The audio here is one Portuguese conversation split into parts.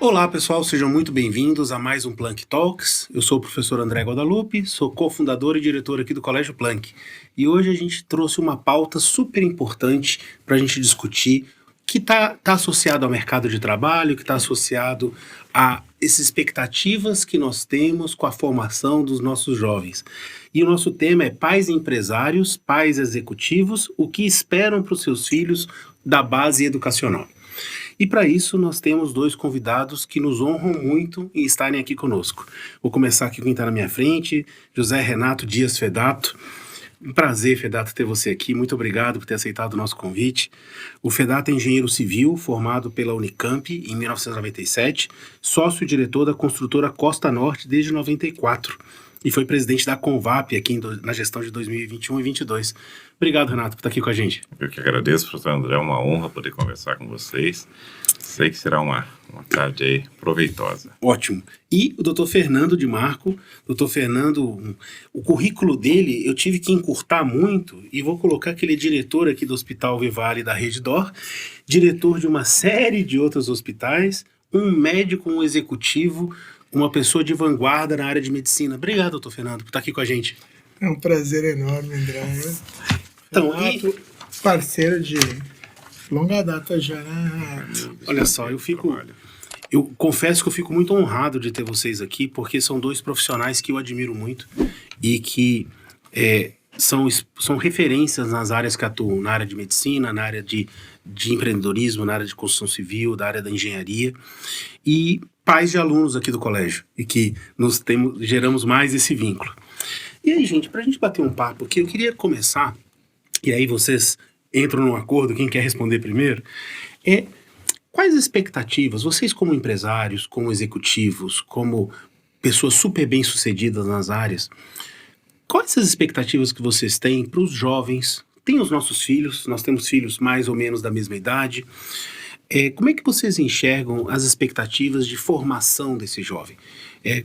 Olá pessoal, sejam muito bem-vindos a mais um Planck Talks. Eu sou o professor André Guadalupe, sou cofundador e diretor aqui do Colégio Planck. E hoje a gente trouxe uma pauta super importante para a gente discutir, que está associado ao mercado de trabalho, que está associado a essas expectativas que nós temos com a formação dos nossos jovens. E o nosso tema é pais empresários, pais executivos, o que esperam para os seus filhos da base educacional. E para isso nós temos dois convidados que nos honram muito em estarem aqui conosco. Vou começar aqui com quem está na minha frente, José Renato Dias Fedato. Um prazer, Fedato, ter você aqui. Muito obrigado por ter aceitado o nosso convite. O Fedato é engenheiro civil, formado pela Unicamp em 1997, sócio-diretor da construtora Costa Norte desde 94 e foi presidente da Convap aqui na gestão de 2021 e 2022. Obrigado, Renato, por estar aqui com a gente. Eu que agradeço, professor André, é uma honra poder conversar com vocês. Sei que será uma tarde aí proveitosa. Ótimo. E o doutor Fernando de Marco. Doutor Fernando, o currículo dele eu tive que encurtar muito e vou colocar que ele é diretor aqui do Hospital Vivale da Rede D'Or, diretor de uma série de outros hospitais, um médico, um executivo, uma pessoa de vanguarda na área de medicina. Obrigado, doutor Fernando, por estar aqui com a gente. É um prazer enorme, André. Então, Renato, parceiro de longa data já, né? Olha só, eu confesso que eu fico muito honrado de ter vocês aqui, porque são dois profissionais que eu admiro muito e que são referências nas áreas que atuam, na área de medicina, na área de empreendedorismo, na área de construção civil, da área da engenharia, e pais de alunos aqui do colégio, e que geramos mais esse vínculo. E aí, gente, pra gente bater um papo aqui, eu queria começar, e aí vocês entram num acordo, quem quer responder primeiro, quais expectativas, vocês como empresários, como executivos, como pessoas super bem-sucedidas nas áreas, quais as expectativas que vocês têm para os jovens? Tem os nossos filhos, nós temos filhos mais ou menos da mesma idade. Como é que vocês enxergam as expectativas de formação desse jovem?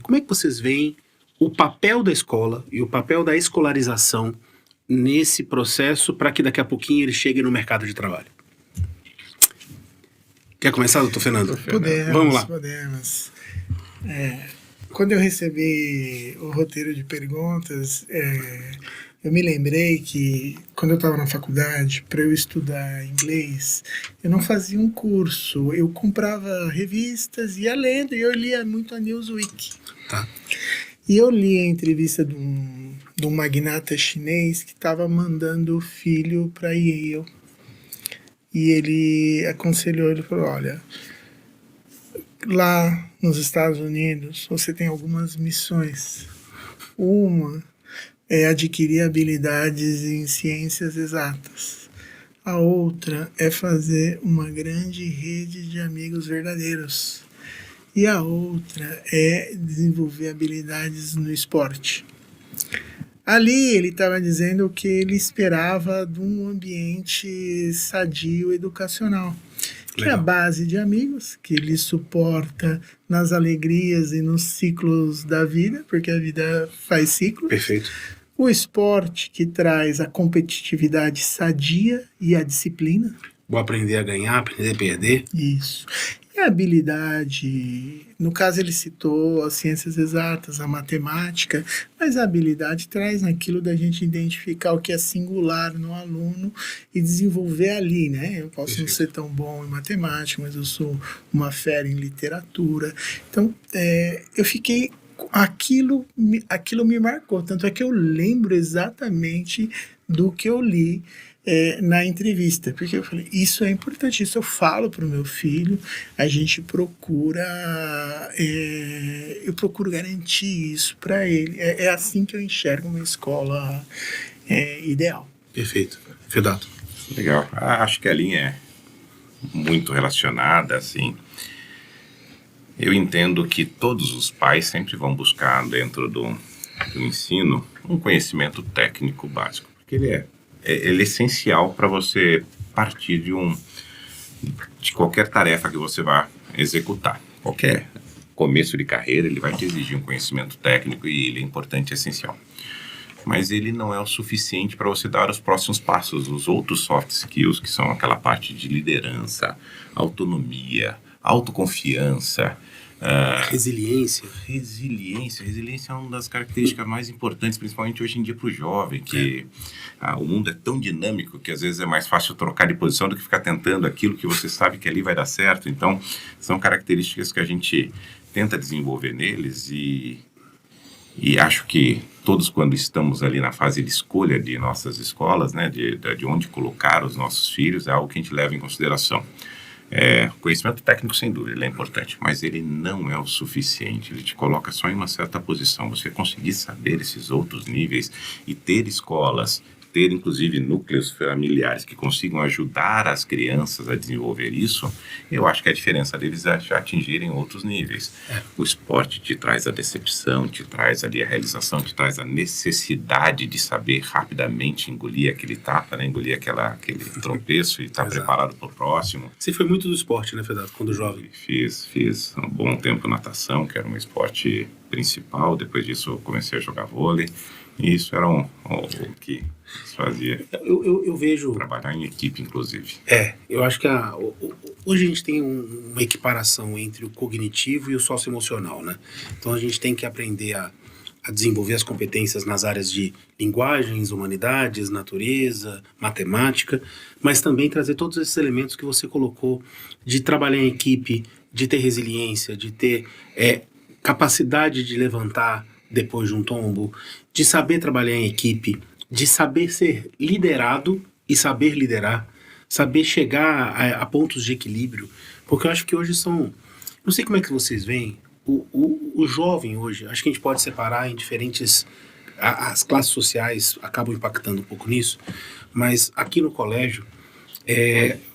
Como é que vocês veem o papel da escola e o papel da escolarização nesse processo para que daqui a pouquinho ele chegue no mercado de trabalho? Quer começar, doutor Fernando? Vamos lá. Podemos. Quando eu recebi o roteiro de perguntas, eu me lembrei que quando eu estava na faculdade, para eu estudar inglês, eu não fazia um curso, eu comprava revistas, ia lendo, e eu lia muito a Newsweek. Tá. E eu li a entrevista de um magnata chinês que estava mandando o filho para Yale. E ele aconselhou, ele falou, olha, lá nos Estados Unidos você tem algumas missões. Uma é adquirir habilidades em ciências exatas. A outra é fazer uma grande rede de amigos verdadeiros. E a outra é desenvolver habilidades no esporte. Ali ele estava dizendo o que ele esperava de um ambiente sadio educacional. Que é a base de amigos, que ele suporta nas alegrias e nos ciclos da vida, porque a vida faz ciclos. Perfeito. O esporte, que traz a competitividade sadia e a disciplina. Vou aprender a ganhar, aprender a perder. Isso. E a habilidade, no caso ele citou as ciências exatas, a matemática, mas a habilidade traz naquilo da gente identificar o que é singular no aluno e desenvolver ali, né? Eu posso não ser tão bom em matemática, mas eu sou uma fera em literatura. Então, eu fiquei... Aquilo me marcou, tanto é que eu lembro exatamente do que eu li na entrevista, porque eu falei, isso é importante, isso eu falo para o meu filho, a gente procura, eu procuro garantir isso para ele, é assim que eu enxergo uma escola ideal. Perfeito. Fedato. Legal, acho que a linha é muito relacionada, assim. Eu entendo que todos os pais sempre vão buscar dentro do ensino um conhecimento técnico básico, porque ele é essencial para você partir de qualquer tarefa que você vá executar. Qualquer começo de carreira, ele vai te exigir um conhecimento técnico e ele é importante e essencial. mas ele não é o suficiente para você dar os próximos passos, os outros soft skills, que são aquela parte de liderança, autonomia, autoconfiança, Resiliência. Resiliência é uma das características mais importantes, principalmente hoje em dia para o jovem, que o mundo é tão dinâmico que às vezes é mais fácil trocar de posição do que ficar tentando aquilo que você sabe que ali vai dar certo. Então, são características que a gente tenta desenvolver neles e acho que todos, quando estamos ali na fase de escolha de nossas escolas, né, de onde colocar os nossos filhos, é algo que a gente leva em consideração. Conhecimento técnico, sem dúvida, ele é importante, mas ele não é o suficiente. Ele te coloca só em uma certa posição. Você conseguir saber esses outros níveis e ter escolas, ter inclusive núcleos familiares que consigam ajudar as crianças a desenvolver isso, eu acho que a diferença deles é já atingirem outros níveis. O esporte te traz a decepção, te traz ali a realização, te traz a necessidade de saber rapidamente engolir aquele tapa, né? Engolir aquele tropeço e estar preparado para o próximo. Você foi muito do esporte, né, Fedato, quando jovem? Fiz um bom tempo natação, que era um esporte principal. Depois disso eu comecei a jogar vôlei. E isso era o que fazia. Eu vejo... Trabalhar em equipe, inclusive. Eu acho que hoje a gente tem uma equiparação entre o cognitivo e o socioemocional, né? Então a gente tem que aprender a desenvolver as competências nas áreas de linguagens, humanidades, natureza, matemática, mas também trazer todos esses elementos que você colocou de trabalhar em equipe, de ter resiliência, de ter capacidade de levantar depois de um tombo, de saber trabalhar em equipe, de saber ser liderado e saber liderar, saber chegar a pontos de equilíbrio, porque eu acho que hoje não sei como é que vocês veem, o jovem hoje, acho que a gente pode separar em diferentes, as classes sociais acabam impactando um pouco nisso, mas aqui no colégio,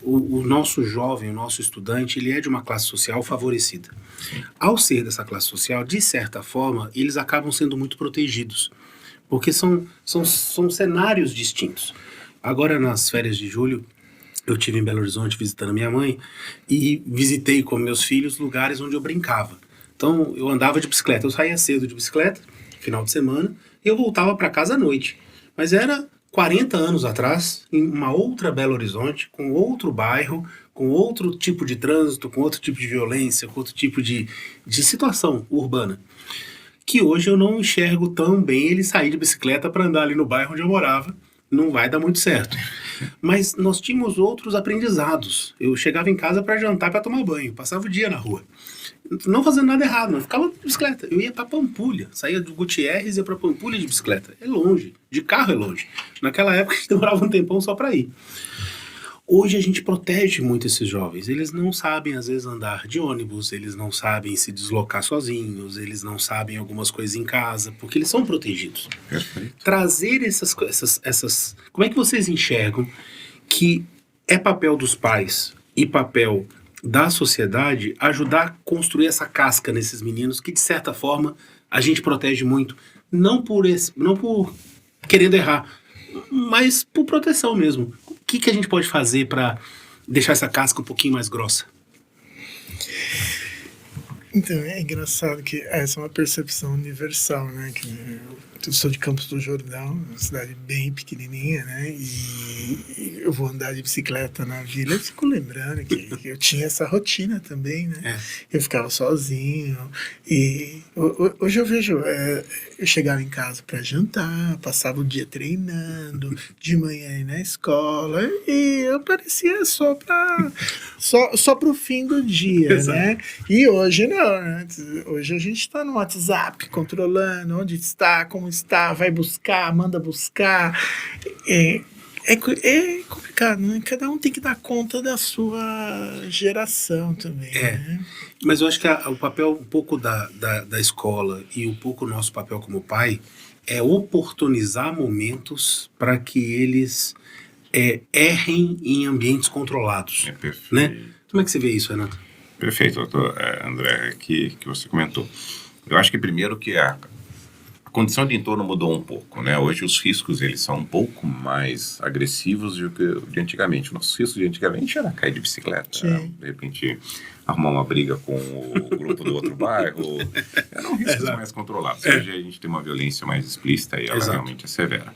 o nosso jovem, o nosso estudante, ele é de uma classe social favorecida. Ao ser dessa classe social, de certa forma, eles acabam sendo muito protegidos, porque são cenários distintos. Agora, nas férias de julho, eu estive em Belo Horizonte visitando minha mãe e visitei com meus filhos lugares onde eu brincava. Então, eu andava de bicicleta, eu saía cedo de bicicleta, final de semana, e eu voltava para casa à noite. Mas era 40 anos atrás, em uma outra Belo Horizonte, com outro bairro, com outro tipo de trânsito, com outro tipo de violência, com outro tipo de situação urbana, que hoje eu não enxergo tão bem ele sair de bicicleta para andar ali no bairro onde eu morava. Não vai dar muito certo. Mas nós tínhamos outros aprendizados. Eu chegava em casa para jantar, para tomar banho, passava o dia na rua. Não fazendo nada errado, não ficava de bicicleta. Eu ia para Pampulha, saía de Gutierrez e ia para Pampulha de bicicleta. É longe, de carro é longe. Naquela época a gente demorava um tempão só para ir. Hoje a gente protege muito esses jovens. Eles não sabem, às vezes, andar de ônibus, eles não sabem se deslocar sozinhos, eles não sabem algumas coisas em casa, porque eles são protegidos. Perfeito. Trazer essas... Como é que vocês enxergam que é papel dos pais e papel da sociedade ajudar a construir essa casca nesses meninos que, de certa forma, a gente protege muito, não por querendo errar, mas por proteção mesmo. O que a gente pode fazer para deixar essa casca um pouquinho mais grossa? Então, é engraçado que essa é uma percepção universal, né? Que eu sou de Campos do Jordão, uma cidade bem pequenininha, né? E eu vou andar de bicicleta na vila e fico lembrando que eu tinha essa rotina também, né? Eu ficava sozinho e hoje eu vejo, eu chegava em casa para jantar, passava o dia treinando, de manhã ir na escola e eu parecia só pro fim do dia, né? E hoje não, né? Hoje a gente está no WhatsApp controlando onde está, como está, vai buscar, manda buscar. É complicado, né? Cada um tem que dar conta da sua geração também, né? Mas eu acho que o papel um pouco da escola e um pouco o nosso papel como pai é oportunizar momentos para que eles errem em ambientes controlados. Perfeito. Né? Como é que você vê isso, Renato? Perfeito, doutor André, que você comentou. Eu acho que primeiro que a condição de entorno mudou um pouco, né? Hoje os riscos eles são um pouco mais agressivos do que de antigamente. Nossos riscos de antigamente era cair de bicicleta, de repente arrumar uma briga com o grupo do outro bairro. Eram riscos mais controlados. Hoje a gente tem uma violência mais explícita e ela realmente é severa.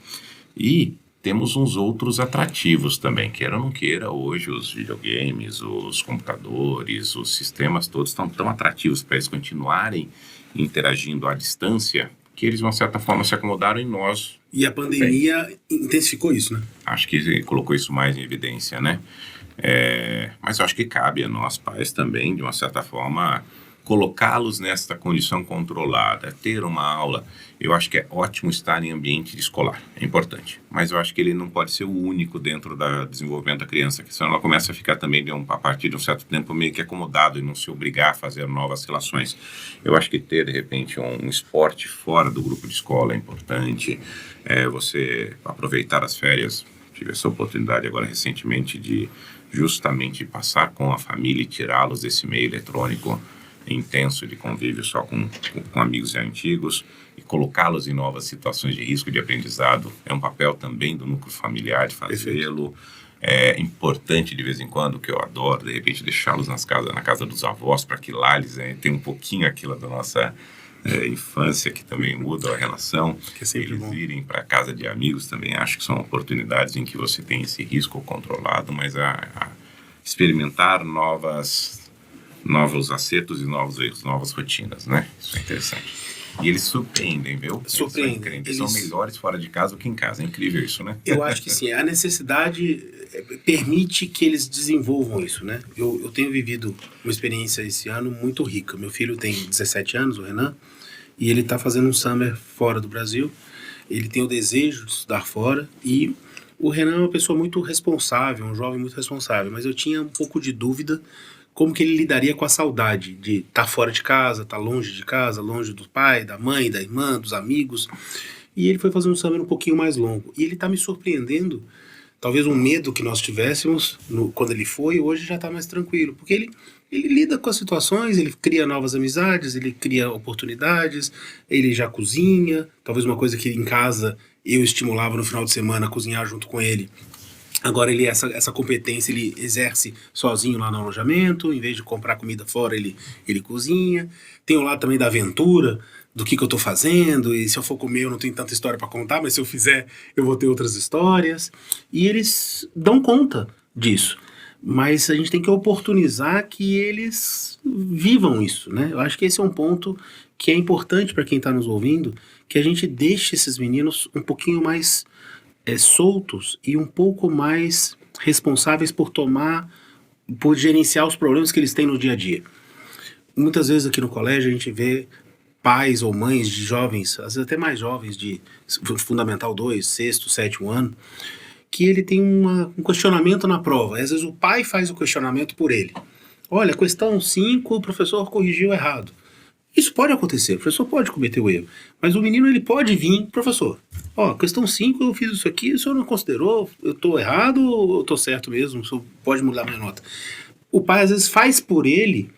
E temos uns outros atrativos também, queira ou não queira, hoje os videogames, os computadores, os sistemas todos estão tão atrativos para eles continuarem interagindo à distância, que eles de uma certa forma se acomodaram em nós. E a pandemia intensificou isso, né? Acho que colocou isso mais em evidência, né? Mas eu acho que cabe a nós pais também, de uma certa forma, colocá-los nessa condição controlada, ter uma aula. Eu acho que é ótimo estar em ambiente escolar, é importante. Mas eu acho que ele não pode ser o único dentro do desenvolvimento da criança, que senão ela começa a ficar também, a partir de um certo tempo, meio que acomodado e não se obrigar a fazer novas relações. Eu acho que ter, de repente, um esporte fora do grupo de escola é importante. Você aproveitar as férias. Tive essa oportunidade agora recentemente de justamente passar com a família e tirá-los desse meio eletrônico intenso de convívio só com amigos antigos e colocá-los em novas situações de risco de aprendizado. É um papel também do núcleo familiar de fazê-lo. É importante de vez em quando, que eu adoro, de repente deixá-los na casa dos avós, para que lá eles tenham um pouquinho aquilo da nossa infância, que também muda a relação. Que é sempre eles bom. irem para casa de amigos também, acho que são oportunidades em que você tem esse risco controlado, mas a experimentar novos acertos e novos erros, novas rotinas, né? Isso é interessante. E eles surpreendem, viu? Surpreendem. Eles são melhores fora de casa do que em casa. É incrível isso, né? Eu acho que sim. A necessidade permite que eles desenvolvam isso, né? Eu tenho vivido uma experiência esse ano muito rica. Meu filho tem 17 anos, o Renan, e ele está fazendo um summer fora do Brasil. Ele tem o desejo de estudar fora e o Renan é uma pessoa muito responsável, um jovem muito responsável, mas eu tinha um pouco de dúvida como que ele lidaria com a saudade de estar fora de casa, estar longe de casa, longe do pai, da mãe, da irmã, dos amigos. E ele foi fazer um summer um pouquinho mais longo. E ele está me surpreendendo, talvez um medo que nós tivéssemos quando ele foi, hoje já está mais tranquilo. Porque ele lida com as situações, ele cria novas amizades, ele cria oportunidades, ele já cozinha. Talvez uma coisa que em casa eu estimulava no final de semana a cozinhar junto com ele. Agora essa competência ele exerce sozinho lá no alojamento, em vez de comprar comida fora, ele cozinha. Tem o lado também da aventura, do que eu estou fazendo, e se eu for comer eu não tenho tanta história para contar, mas se eu fizer eu vou ter outras histórias. E eles dão conta disso. Mas a gente tem que oportunizar que eles vivam isso, né? Eu acho que esse é um ponto que é importante para quem está nos ouvindo, que a gente deixe esses meninos um pouquinho mais soltos e um pouco mais responsáveis por gerenciar os problemas que eles têm no dia a dia. Muitas vezes aqui no colégio a gente vê pais ou mães de jovens, às vezes até mais jovens, de Fundamental 2, 6º, 7º ano, que ele tem um questionamento na prova. Às vezes o pai faz o questionamento por ele. Olha, questão 5, o professor corrigiu errado. Isso pode acontecer, o professor pode cometer o erro, mas o menino ele pode vir, professor, questão 5 eu fiz isso aqui, o senhor não considerou, eu estou errado ou eu estou certo mesmo, o senhor pode mudar minha nota. O pai às vezes faz por ele,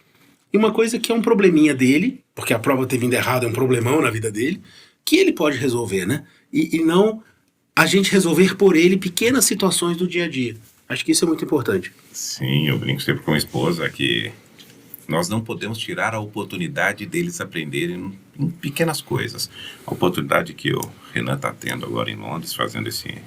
e uma coisa que é um probleminha dele, porque a prova ter vindo errado é um problemão na vida dele, que ele pode resolver, né? E não a gente resolver por ele pequenas situações do dia a dia. Acho que isso é muito importante. Sim, eu brinco sempre com a esposa que nós não podemos tirar a oportunidade deles aprenderem em pequenas coisas. A oportunidade que o Renan está tendo agora em Londres, fazendo esse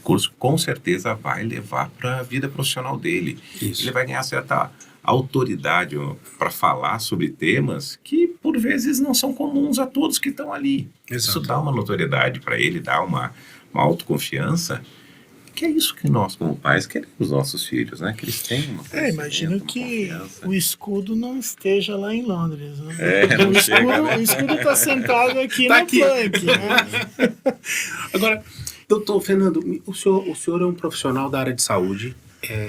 curso, com certeza vai levar para a vida profissional dele. Isso. Ele vai ganhar certa autoridade para falar sobre temas que, por vezes, não são comuns a todos que estão ali. Exato. Isso dá uma notoriedade para ele, dá uma autoconfiança. Que é isso que nós, como pais, queremos os nossos filhos, né? Que eles tenham uma imagino que confiança. o escudo não esteja lá em Londres, né? Não chega, né? O escudo está sentado aqui Tá no aqui. flank, né? Agora, doutor Fernando, o senhor é um profissional da área de saúde,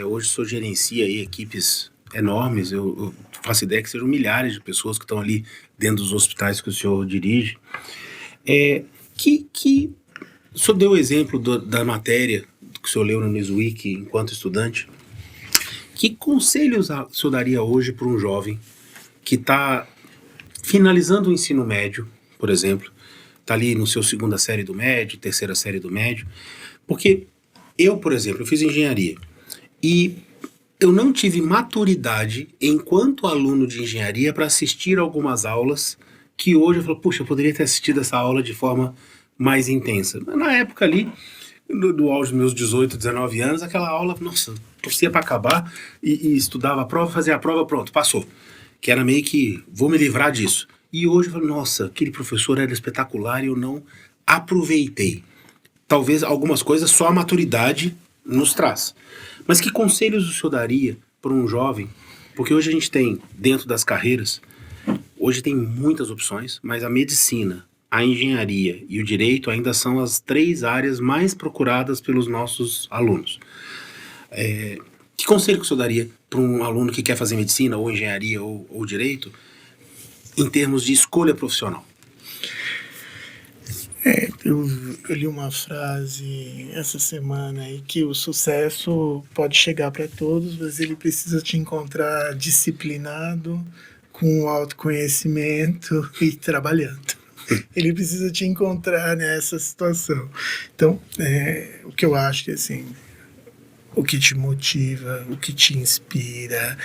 hoje o senhor gerencia aí equipes enormes, eu faço ideia que sejam milhares de pessoas que estão ali dentro dos hospitais que o senhor dirige. O senhor deu o exemplo da matéria que o senhor leu no Newsweek enquanto estudante. Que conselhos o senhor daria hoje para um jovem que está finalizando o ensino médio, por exemplo, está ali no seu segunda série do médio, terceira série do médio. Porque eu, por exemplo, eu fiz engenharia e eu não tive maturidade enquanto aluno de engenharia para assistir algumas aulas que hoje eu falo, puxa, eu poderia ter assistido essa aula de forma mais intensa. Mas na época ali, no auge dos meus 18, 19 anos, aquela aula, nossa, torcia para acabar e estudava a prova, fazia a prova, pronto, passou. Que era meio que, vou me livrar disso. E hoje eu falo, nossa, aquele professor era espetacular e eu não aproveitei. Talvez algumas coisas só a maturidade nos traz. Mas que conselhos o senhor daria para um jovem? Porque hoje a gente tem, dentro das carreiras, hoje tem muitas opções, mas a medicina, a engenharia e o direito ainda são as 3 áreas mais procuradas pelos nossos alunos. Que conselho que o senhor daria para um aluno que quer fazer medicina, ou engenharia, ou direito, em termos de escolha profissional? Eu li uma frase essa semana aí que o sucesso pode chegar para todos, mas ele precisa te encontrar disciplinado, com autoconhecimento e trabalhando. Ele precisa te encontrar nessa situação. Então, o que eu acho que assim, o que te motiva, o que te inspira,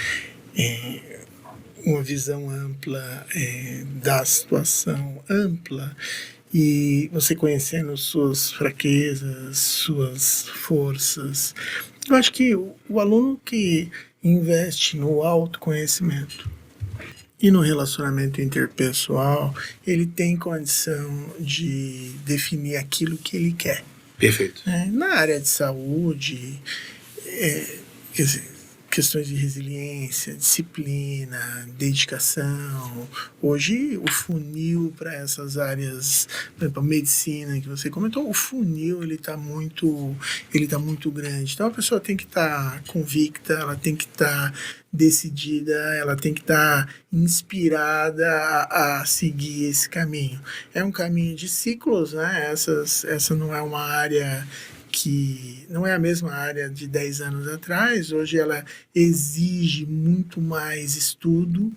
uma visão ampla da situação ampla, e você conhecendo suas fraquezas, suas forças. Eu acho que o aluno que investe no autoconhecimento e no relacionamento interpessoal, ele tem condição de definir aquilo que ele quer. Perfeito. Na área de saúde, quer dizer, questões de resiliência, disciplina, dedicação. Hoje o funil para essas áreas, por exemplo, a medicina que você comentou, o funil ele está muito grande. Então a pessoa tem que estar convicta, ela tem que estar decidida, ela tem que estar inspirada a seguir esse caminho. É um caminho de ciclos, né? Essa não é uma área que não é a mesma área de 10 anos atrás. Hoje ela exige muito mais estudo.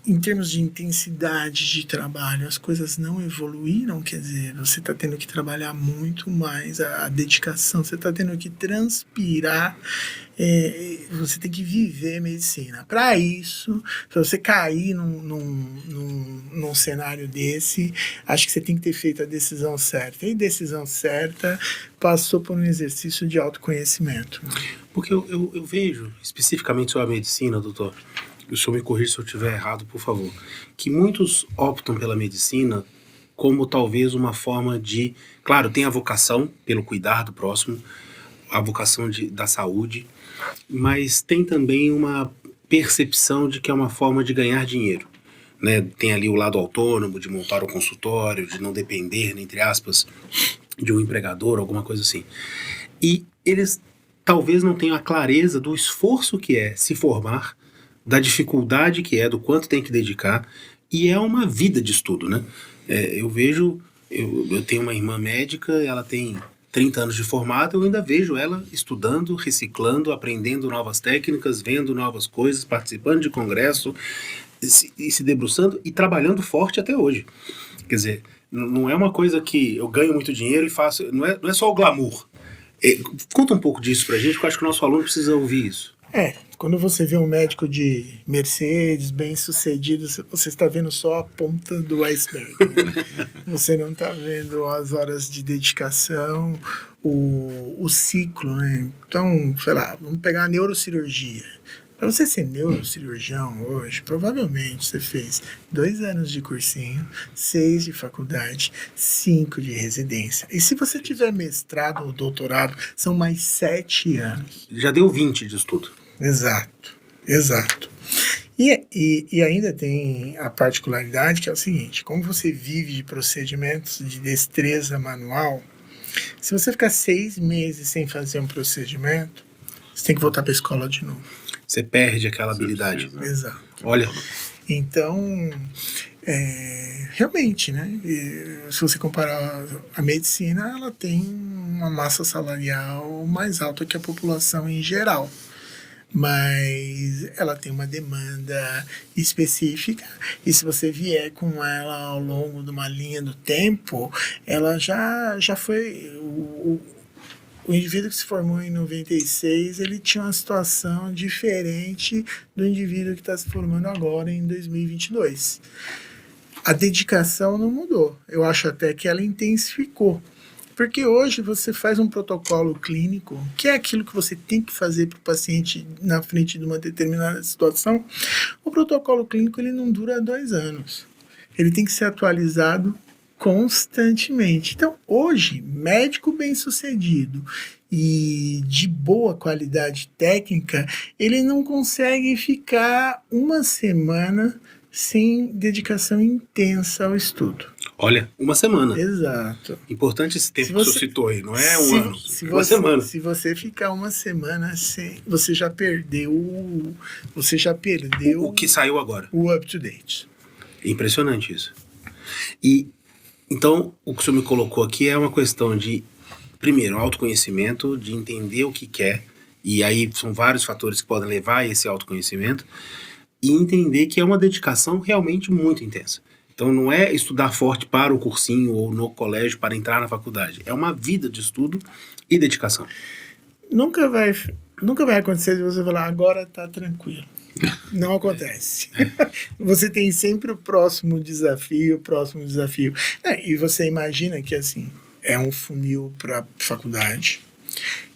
Em termos de intensidade de trabalho, as coisas não evoluíram, quer dizer, você está tendo que trabalhar muito mais a dedicação, você está tendo que transpirar, você tem que viver medicina. Para isso, para você cair num cenário desse, acho que você tem que ter feito a decisão certa. E decisão certa passou por um exercício de autoconhecimento. Porque eu vejo, especificamente sobre a medicina, doutor, o senhor me corrija se eu estiver errado, por favor, que muitos optam pela medicina como talvez uma forma de... Claro, tem a vocação pelo cuidar do próximo, a vocação da saúde, mas tem também uma percepção de que é uma forma de ganhar dinheiro. Né? Tem ali o lado autônomo, de montar o consultório, de não depender, entre aspas, de um empregador, alguma coisa assim. E eles talvez não tenham a clareza do esforço que é se formar, da dificuldade que é, do quanto tem que dedicar, e é uma vida de estudo, né? Eu vejo, eu tenho uma irmã médica, ela tem 30 anos de formada, eu ainda vejo ela estudando, reciclando, aprendendo novas técnicas, vendo novas coisas, participando de congresso, e se debruçando e trabalhando forte até hoje. Quer dizer, não é uma coisa que eu ganho muito dinheiro e faço, não é só o glamour. Conta um pouco disso pra gente, porque eu acho que o nosso aluno precisa ouvir isso. Quando você vê um médico de Mercedes, bem sucedido, você está vendo só a ponta do iceberg. Né? Você não está vendo as horas de dedicação, o ciclo, né? Então, sei lá, vamos pegar a neurocirurgia. Para você ser neurocirurgião hoje, provavelmente você fez 2 anos de cursinho, 6 de faculdade, 5 de residência. E se você tiver mestrado ou doutorado, são mais 7 anos. Já deu 20 de estudo. Exato. E ainda tem a particularidade que é o seguinte, como você vive de procedimentos de destreza manual, se você ficar 6 meses sem fazer um procedimento, você tem que voltar para a escola de novo. Você perde aquela habilidade. Exato. Olha. Então, realmente, né? Se você comparar a medicina, ela tem uma massa salarial mais alta que a população em geral. mas ela tem uma demanda específica, e se você vier com ela ao longo de uma linha do tempo, ela já foi... O indivíduo que se formou em 96, ele tinha uma situação diferente do indivíduo que está se formando agora em 2022. A dedicação não mudou. Eu acho até que ela intensificou. Porque hoje você faz um protocolo clínico, que é aquilo que você tem que fazer para o paciente na frente de uma determinada situação. O protocolo clínico ele não dura 2 anos. Ele tem que ser atualizado constantemente. Então, hoje, médico bem-sucedido e de boa qualidade técnica, ele não consegue ficar uma semana sem dedicação intensa ao estudo. Olha, uma semana. Exato. Importante esse tempo Se que o você- senhor citou aí, não é um ano. Uma você, semana. Se você ficar uma semana sem, você já perdeu O que saiu agora. o up to date. Impressionante isso. E então, o que o senhor me colocou aqui é uma questão de, primeiro, autoconhecimento, de entender o que quer, e aí são vários fatores que podem levar a esse autoconhecimento, e entender que é uma dedicação realmente muito intensa. Então, não é estudar forte para o cursinho ou no colégio para entrar na faculdade. É uma vida de estudo e dedicação. Nunca vai acontecer de você falar, agora tá tranquilo. Não acontece. Você tem sempre o próximo desafio. E você imagina que assim, é um funil para faculdade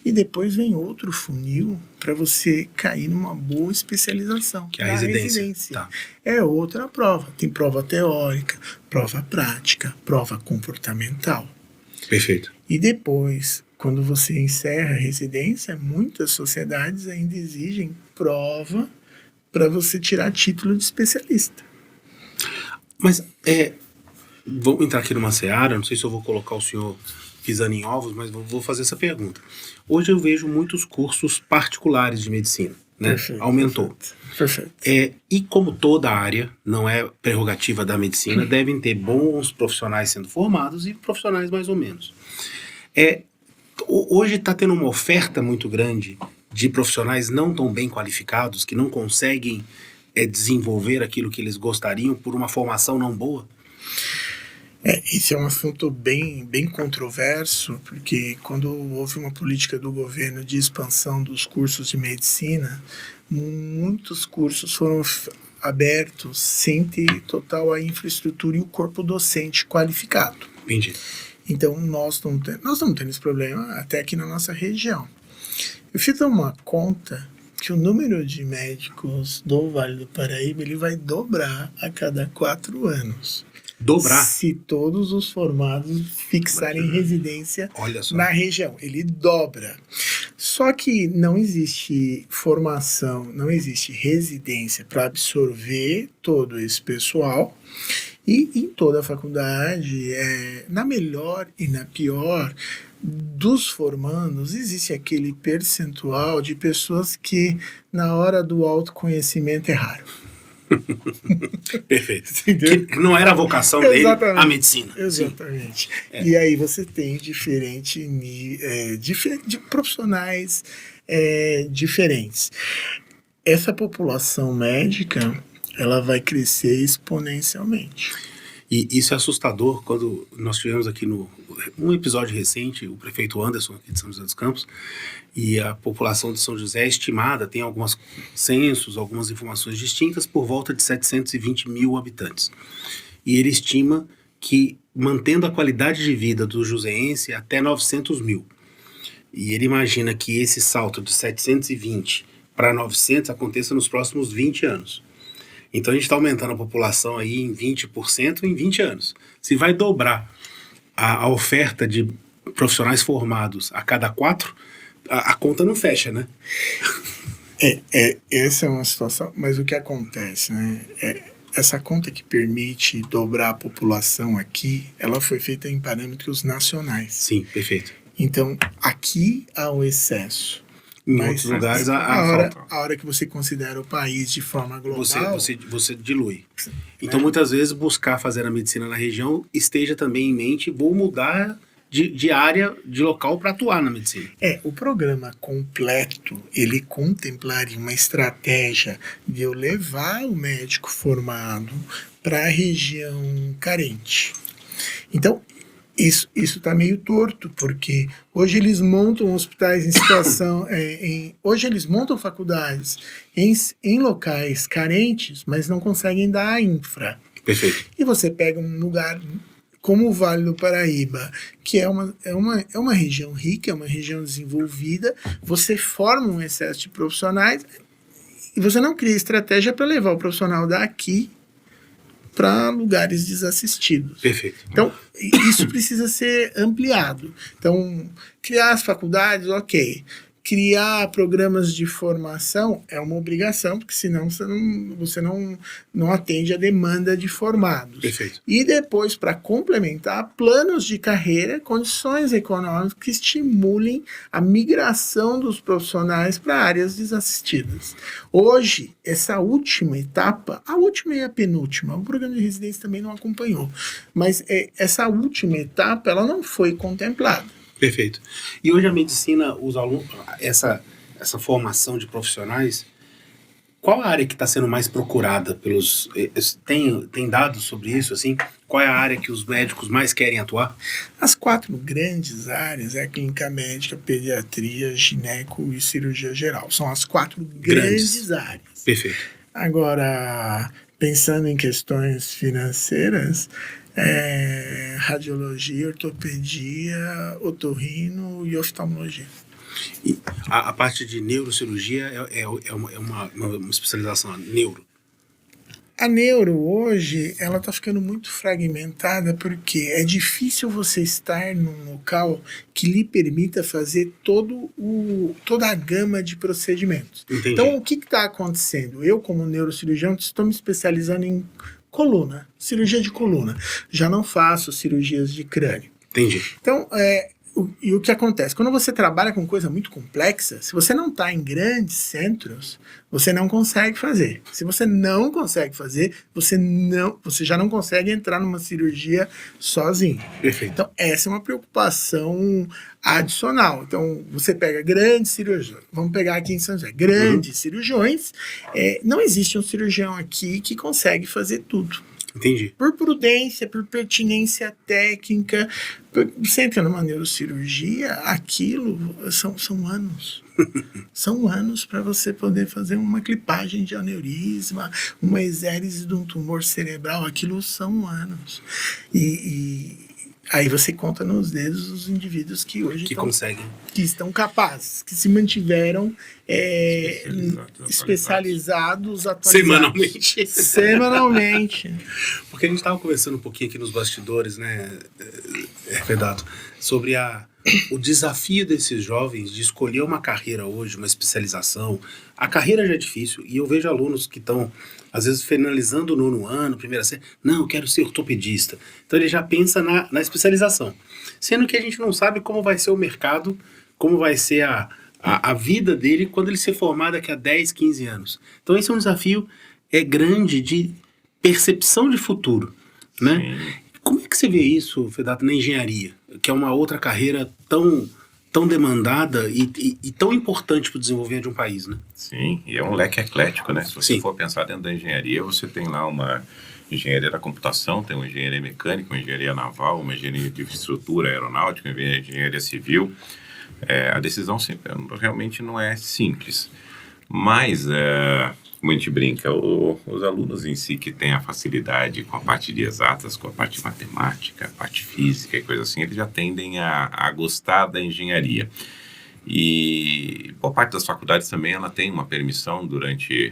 e depois vem outro funil para você cair numa boa especialização, Que é a na residência. Tá. É outra prova. Tem prova teórica, prova prática, prova comportamental. Perfeito. E depois, quando você encerra a residência, muitas sociedades ainda exigem prova para você tirar título de especialista. Mas, vamos entrar aqui numa seara, não sei se eu vou colocar o senhor pisando em ovos, mas vou fazer essa pergunta. Hoje eu vejo muitos cursos particulares de medicina, né? Perfeito, Aumentou. Perfeito. E como toda área, não é prerrogativa da medicina, devem ter bons profissionais sendo formados e profissionais mais ou menos. Hoje está tendo uma oferta muito grande de profissionais não tão bem qualificados, que não conseguem desenvolver aquilo que eles gostariam por uma formação não boa? Esse é um assunto bem controverso, porque quando houve uma política do governo de expansão dos cursos de medicina, muitos cursos foram abertos sem ter total a infraestrutura e o corpo docente qualificado. Entendi. Então, nós estamos tendo esse problema até aqui na nossa região. Eu fiz uma conta que o número de médicos do Vale do Paraíba ele vai dobrar a cada 4 anos. Dobrar? Se todos os formados fixarem residência Olha só. na região. Ele dobra. Só que não existe formação, não existe residência para absorver todo esse pessoal. E em toda a faculdade, na melhor e na pior, dos formandos, existe aquele percentual de pessoas que, na hora do autoconhecimento, erraram. Perfeito. Entendeu? Que não era a vocação dele, Exatamente. a medicina. Exatamente. E aí você tem diferente de profissionais diferentes. Essa população médica, ela vai crescer exponencialmente. E isso é assustador quando nós tivemos aqui num episódio recente, o prefeito Anderson, aqui de São José dos Campos, e a população de São José é estimada, tem alguns censos, algumas informações distintas, por volta de 720 mil habitantes. E ele estima que, mantendo a qualidade de vida do joseense, até 900 mil. E ele imagina que esse salto de 720 para 900 aconteça nos próximos 20 anos. Então a gente está aumentando a população aí em 20% em 20 anos. Se vai dobrar a oferta de profissionais formados a cada 4, a conta não fecha, né? Essa é uma situação, mas o que acontece, né? Essa conta que permite dobrar a população aqui, ela foi feita em parâmetros nacionais. Sim, perfeito. Então, aqui há o excesso. Em outros lugares a falta. hora que você considera o país de forma global... Você dilui. Então, muitas vezes, buscar fazer a medicina na região esteja também em mente, vou mudar de área, de local para atuar na medicina. O programa completo, ele contemplaria uma estratégia de eu levar o médico formado para a região carente. Então, isso está meio torto, porque hoje eles montam hospitais em situação... hoje eles montam faculdades em locais carentes, mas não conseguem dar a infra. Perfeito. E você pega um lugar como o Vale do Paraíba, que é uma região rica, é uma região desenvolvida, você forma um excesso de profissionais e você não cria estratégia para levar o profissional daqui para lugares desassistidos. Perfeito. Então, isso precisa ser ampliado. Então, criar as faculdades, ok. Criar programas de formação é uma obrigação, porque senão você não atende a demanda de formados. Perfeito. E depois, para complementar, planos de carreira, condições econômicas que estimulem a migração dos profissionais para áreas desassistidas. Hoje, essa última etapa, a última e a penúltima, o programa de residência também não acompanhou, mas essa última etapa ela não foi contemplada. Perfeito. E hoje a medicina, os alunos, essa formação de profissionais, qual a área que está sendo mais procurada pelos... Tem dados sobre isso, assim? Qual é a área que os médicos mais querem atuar? As 4 grandes áreas é a clínica médica, pediatria, gineco e cirurgia geral. São as 4 grandes áreas. Perfeito. Agora, pensando em questões financeiras... radiologia, ortopedia, otorrino e oftalmologia. E a parte de neurocirurgia é uma especialização, neuro? A neuro hoje, ela está ficando muito fragmentada porque é difícil você estar num local que lhe permita fazer toda a gama de procedimentos. Entendi. Então, o que está acontecendo? Eu, como neurocirurgião, estou me especializando em coluna, cirurgia de coluna. Já não faço cirurgias de crânio. Entendi. Então, e o que acontece? Quando você trabalha com coisa muito complexa, se você não está em grandes centros, você não consegue fazer. Se você não consegue fazer, você já não consegue entrar numa cirurgia sozinho. Perfeito. Então, essa é uma preocupação adicional. Então, você pega grandes cirurgiões, vamos pegar aqui em São José, grandes cirurgiões, não existe um cirurgião aqui que consegue fazer tudo. Entendi. Por prudência, por pertinência técnica, você entra numa neurocirurgia, aquilo são anos. São anos para você poder fazer uma clipagem de aneurisma, uma exérese de um tumor cerebral, aquilo são anos. E aí você conta nos dedos os indivíduos que hoje conseguem, que estão capazes, que se mantiveram especializados, atualizados. Semanalmente. Porque a gente estava conversando um pouquinho aqui nos bastidores, né, Fedato, sobre o desafio desses jovens de escolher uma carreira hoje, uma especialização. A carreira já é difícil e eu vejo alunos que estão, às vezes, finalizando o 9º ano, primeira série, não, eu quero ser ortopedista. Então ele já pensa na especialização. Sendo que a gente não sabe como vai ser o mercado, como vai ser a vida dele quando ele se formar daqui a 10, 15 anos. Então esse é um desafio grande de percepção de futuro, né? Sim. Como é que você vê isso, Fedato, na engenharia, que é uma outra carreira tão demandada e tão importante para o desenvolvimento de um país, né? Sim, e é um leque eclético, né? Se você Sim. for pensar dentro da engenharia, você tem lá uma engenharia da computação, tem uma engenharia mecânica, uma engenharia naval, uma engenharia de infraestrutura aeronáutica, uma engenharia civil. A decisão realmente não é simples, mas, como a gente brinca, os alunos em si que têm a facilidade com a parte de exatas, com a parte de matemática, a parte física e coisa assim, eles já tendem a gostar da engenharia. E boa parte das faculdades também ela tem uma permissão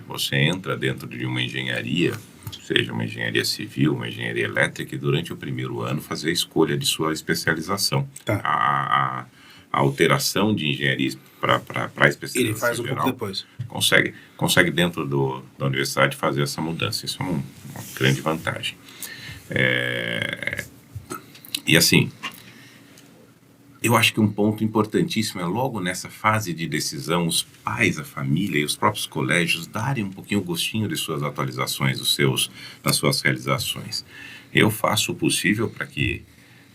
você entra dentro de uma engenharia, seja uma engenharia civil, uma engenharia elétrica, e durante o primeiro ano fazer a escolha de sua especialização. Tá. A alteração de engenharia para a especialização Ele faz um geral, pouco depois. Consegue dentro da universidade fazer essa mudança. Isso é uma grande vantagem. E assim, eu acho que um ponto importantíssimo é logo nessa fase de decisão, os pais, a família e os próprios colégios darem um pouquinho o gostinho de suas atualizações, das suas realizações. Eu faço o possível para que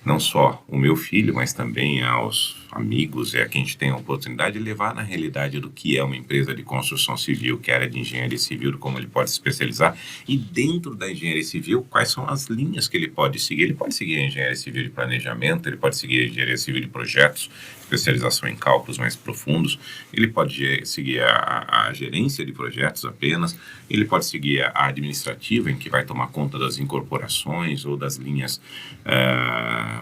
não só o meu filho, mas também aos amigos e a quem a gente tem a oportunidade de levar na realidade do que é uma empresa de construção civil, que era de engenharia civil, como ele pode se especializar, e dentro da engenharia civil, quais são as linhas que ele pode seguir. Ele pode seguir a engenharia civil de planejamento, ele pode seguir a engenharia civil de projetos, especialização em cálculos mais profundos, ele pode seguir a gerência de projetos apenas, ele pode seguir a administrativa, em que vai tomar conta das incorporações ou das linhas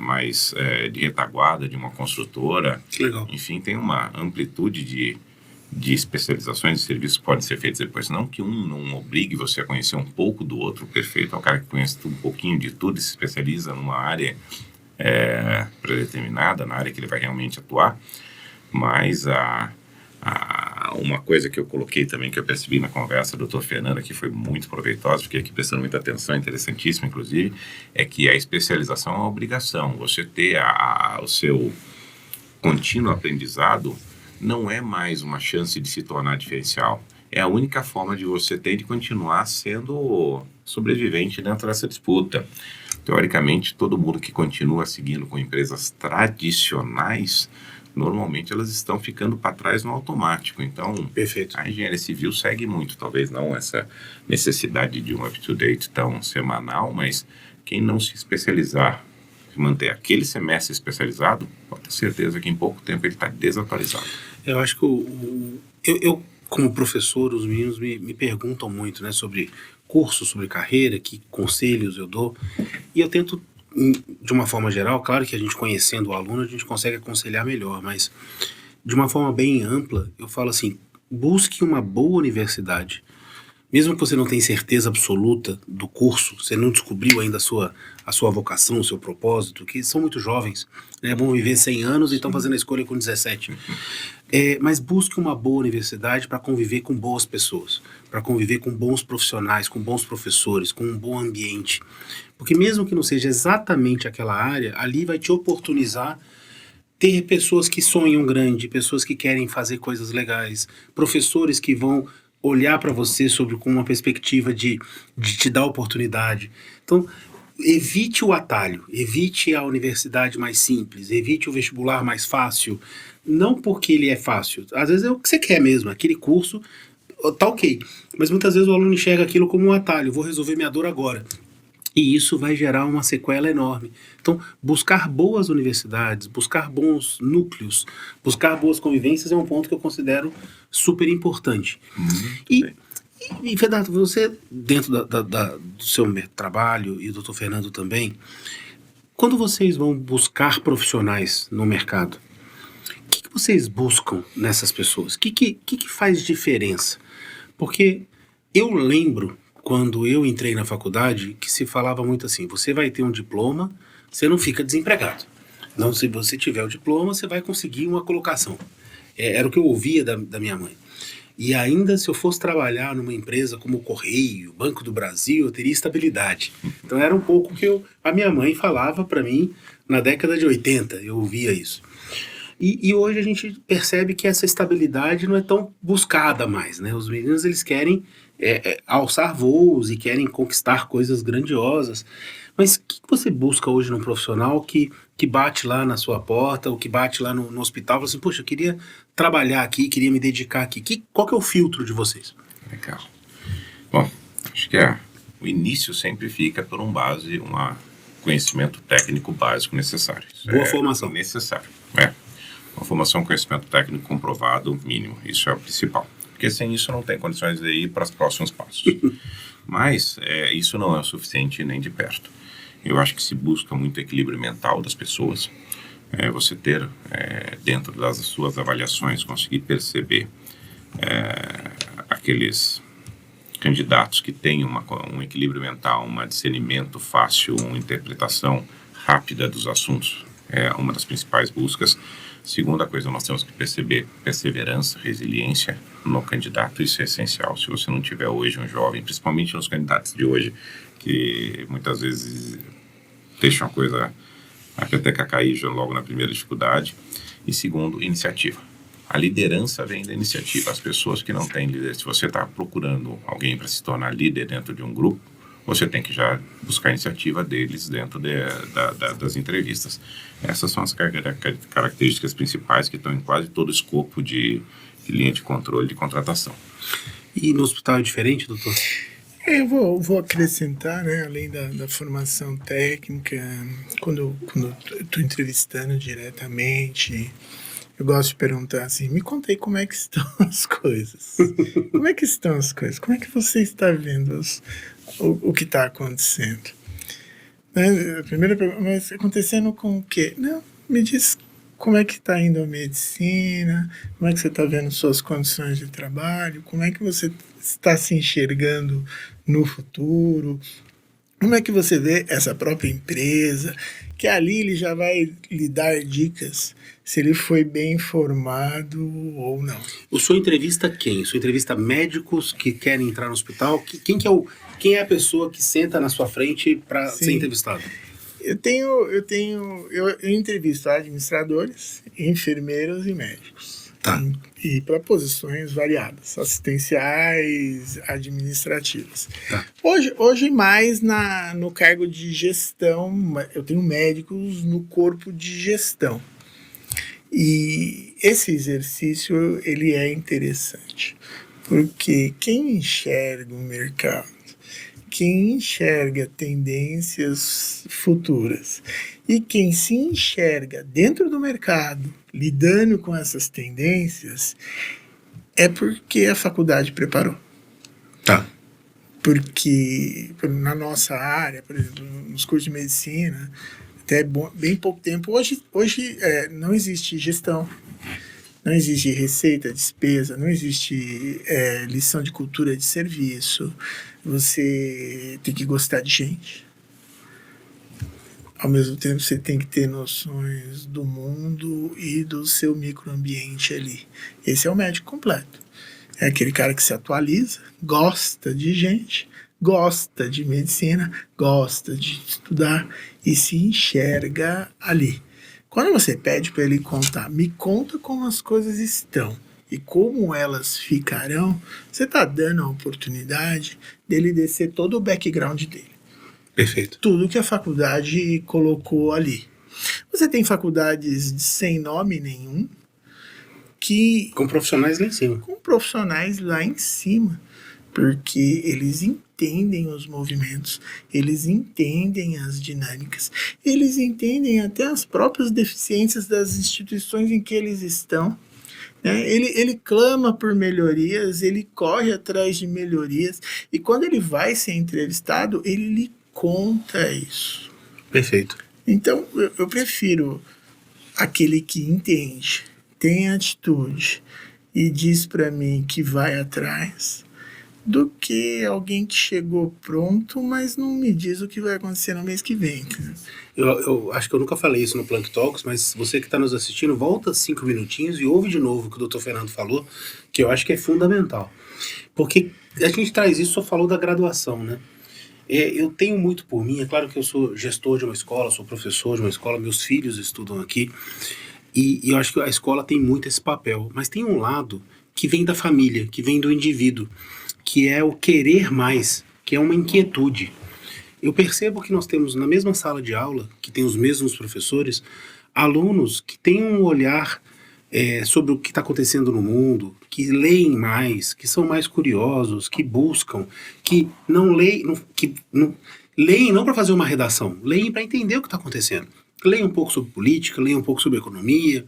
mais de retaguarda de uma construtora. Legal. Enfim, tem uma amplitude de especializações de serviços que podem ser feitos depois. Não que um não obrigue você a conhecer um pouco do outro. O perfeito é o cara que conhece um pouquinho de tudo e se especializa numa área predeterminada, na área que ele vai realmente atuar. Mas uma coisa que eu coloquei também, que eu percebi na conversa do Dr. Fernando, que foi muito proveitosa, fiquei aqui prestando muita atenção, interessantíssima inclusive, é que a especialização é uma obrigação. Você ter o seu contínuo aprendizado não é mais uma chance de se tornar diferencial. É a única forma de você ter de continuar sendo sobrevivente dentro dessa disputa. Teoricamente, todo mundo que continua seguindo com empresas tradicionais, normalmente elas estão ficando para trás no automático. Então, Perfeito. A engenharia civil segue muito, talvez não essa necessidade de um up-to-date tão semanal, mas quem não se especializar, manter aquele semestre especializado, pode ter certeza que em pouco tempo ele está desatualizado. Eu acho que eu, como professor, os meninos me perguntam muito, né, sobre cursos, sobre carreira, que conselhos eu dou, e eu tento, de uma forma geral, claro que a gente conhecendo o aluno, a gente consegue aconselhar melhor, mas de uma forma bem ampla, eu falo assim, busque uma boa universidade. Mesmo que você não tenha certeza absoluta do curso, você não descobriu ainda a sua vocação, o seu propósito, que são muito jovens, né? Vão viver 100 anos e estão fazendo a escolha com 17. Mas busque uma boa universidade para conviver com boas pessoas, para conviver com bons profissionais, com bons professores, com um bom ambiente. Porque mesmo que não seja exatamente aquela área, ali vai te oportunizar ter pessoas que sonham grande, pessoas que querem fazer coisas legais, professores que vão olhar para você com uma perspectiva de te dar oportunidade. Então, evite o atalho, evite a universidade mais simples, evite o vestibular mais fácil, não porque ele é fácil, às vezes é o que você quer mesmo, aquele curso tá ok, mas muitas vezes o aluno enxerga aquilo como um atalho, vou resolver minha dor agora. E isso vai gerar uma sequela enorme. Então, buscar boas universidades, buscar bons núcleos, buscar boas convivências é um ponto que eu considero super importante. E Fernando, você, dentro do seu trabalho, e o Dr. Fernando também, quando vocês vão buscar profissionais no mercado, o que vocês buscam nessas pessoas? O que faz diferença? Porque eu lembro, quando eu entrei na faculdade, que se falava muito assim, você vai ter um diploma, você não fica desempregado. Não, se você tiver o diploma, você vai conseguir uma colocação. Era o que eu ouvia da minha mãe. E ainda se eu fosse trabalhar numa empresa como o Correio, Banco do Brasil, eu teria estabilidade. Então era um pouco que a minha mãe falava para mim na década de 80, eu ouvia isso. E hoje a gente percebe que essa estabilidade não é tão buscada mais, né? Os meninos, eles querem alçar voos e querem conquistar coisas grandiosas. Mas o que você busca hoje num profissional que bate lá na sua porta, ou que bate lá no hospital e fala assim, poxa, eu queria trabalhar aqui, queria me dedicar aqui. Qual que é o filtro de vocês? Legal. Bom, acho que o início sempre fica por um conhecimento técnico básico necessário. Boa formação. Necessário. Uma formação, conhecimento técnico comprovado mínimo. Isso é o principal. Porque sem isso não tem condições de ir para os próximos passos. Mas isso não é o suficiente nem de perto. Eu acho que se busca muito equilíbrio mental das pessoas. Você ter, dentro das suas avaliações, conseguir perceber aqueles candidatos que têm um equilíbrio mental, um discernimento fácil, uma interpretação rápida dos assuntos. É uma das principais buscas. Segunda coisa, nós temos que perceber perseverança, resiliência no candidato. Isso é essencial. Se você não tiver hoje um jovem, principalmente nos candidatos de hoje, que muitas vezes deixam a coisa, a peteca cair já logo na primeira dificuldade. E segundo, iniciativa. A liderança vem da iniciativa. As pessoas que não têm líder, se você está procurando alguém para se tornar líder dentro de um grupo, você tem que já buscar a iniciativa deles dentro das entrevistas. Essas são as características principais que estão em quase todo o escopo de linha de controle de contratação. E no hospital é diferente, doutor? Eu vou acrescentar, né, além da formação técnica, quando eu estou entrevistando diretamente, eu gosto de perguntar assim, me conta aí como é que estão as coisas. Como é que estão as coisas? Como é que você está vendo o que está acontecendo? Né? A primeira pergunta, mas acontecendo com o quê? Não, me diz como é que está indo a medicina, como é que você está vendo suas condições de trabalho, como é que você está se enxergando no futuro, como é que você vê essa própria empresa, que ali ele já vai lhe dar dicas se ele foi bem informado ou não. O senhor entrevista quem? O senhor entrevista médicos que querem entrar no hospital? Quem é a pessoa que senta na sua frente para ser entrevistado? Eu entrevisto administradores, enfermeiros e médicos. Tá. E para posições variadas, assistenciais, administrativas. Tá. Hoje mais no cargo de gestão, eu tenho médicos no corpo de gestão. E esse exercício ele é interessante, porque quem enxerga o mercado, quem enxerga tendências futuras e quem se enxerga dentro do mercado, lidando com essas tendências, é porque a faculdade preparou. Tá. Porque na nossa área, por exemplo, nos cursos de medicina, até bem pouco tempo, hoje não existe gestão, não existe receita, despesa, não existe lição de cultura de serviço. Você tem que gostar de gente. Ao mesmo tempo, você tem que ter noções do mundo e do seu microambiente ali. Esse é o médico completo. É aquele cara que se atualiza, gosta de gente, gosta de medicina, gosta de estudar e se enxerga ali. Quando você pede para ele contar, me conta como as coisas estão e como elas ficarão, você está dando a oportunidade dele descer todo o background dele. Perfeito. Tudo que a faculdade colocou ali. Você tem faculdades sem nome nenhum, com profissionais lá em cima. Com profissionais lá em cima, porque eles entendem os movimentos, eles entendem as dinâmicas, eles entendem até as próprias deficiências das instituições em que eles estão. Ele clama por melhorias, ele corre atrás de melhorias, e quando ele vai ser entrevistado, ele lhe conta isso. Perfeito. Então, eu prefiro aquele que entende, tem atitude e diz para mim que vai atrás, do que alguém que chegou pronto, mas não me diz o que vai acontecer no mês que vem. Eu acho que eu nunca falei isso no Plank Talks, mas você que está nos assistindo, volta 5 minutinhos e ouve de novo o que o Dr. Fernando falou, que eu acho que é fundamental. Porque a gente traz isso, só falou da graduação, né? Eu tenho muito por mim, é claro que eu sou gestor de uma escola, sou professor de uma escola, meus filhos estudam aqui, e eu acho que a escola tem muito esse papel, mas tem um lado que vem da família, que vem do indivíduo, que é o querer mais, que é uma inquietude. Eu percebo que nós temos na mesma sala de aula, que tem os mesmos professores, alunos que têm um olhar sobre o que está acontecendo no mundo, que leem mais, que são mais curiosos, que buscam, que não leem, leem não para fazer uma redação, leem para entender o que está acontecendo. Leem um pouco sobre política, leem um pouco sobre economia,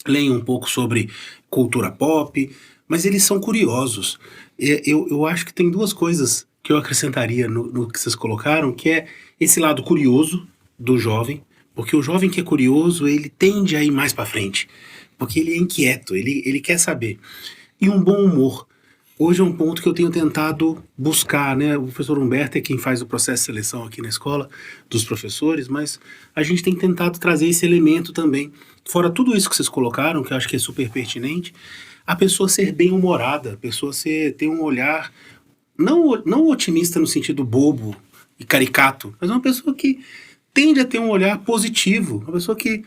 leem um pouco sobre cultura pop, mas eles são curiosos. Eu acho que tem duas coisas que eu acrescentaria no que vocês colocaram, que é esse lado curioso do jovem, porque o jovem que é curioso, ele tende a ir mais para frente, porque ele é inquieto, ele quer saber. E um bom humor. Hoje é um ponto que eu tenho tentado buscar, né? O professor Humberto é quem faz o processo de seleção aqui na escola, dos professores, mas a gente tem tentado trazer esse elemento também. Fora tudo isso que vocês colocaram, que eu acho que é super pertinente, a pessoa ser bem-humorada, a pessoa ter um olhar, não otimista no sentido bobo e caricato, mas uma pessoa que tende a ter um olhar positivo, uma pessoa que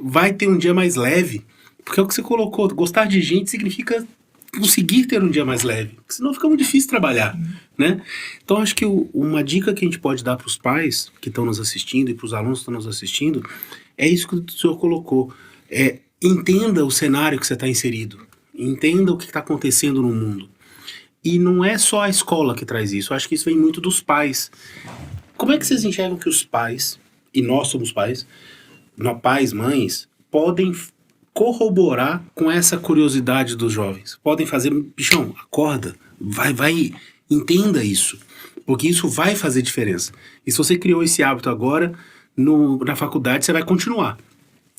vai ter um dia mais leve, porque é o que você colocou, gostar de gente significa conseguir ter um dia mais leve, porque senão fica muito difícil trabalhar, né? Então acho que uma dica que a gente pode dar para os pais que estão nos assistindo e para os alunos que estão nos assistindo é isso que o senhor colocou, entenda o cenário que você está inserido, entenda o que está acontecendo no mundo. E não é só a escola que traz isso, eu acho que isso vem muito dos pais. Como é que vocês enxergam que os pais, e nós somos pais, mães, podem corroborar com essa curiosidade dos jovens? Podem fazer, bichão, acorda, vai, entenda isso, porque isso vai fazer diferença. E se você criou esse hábito agora, na faculdade você vai continuar.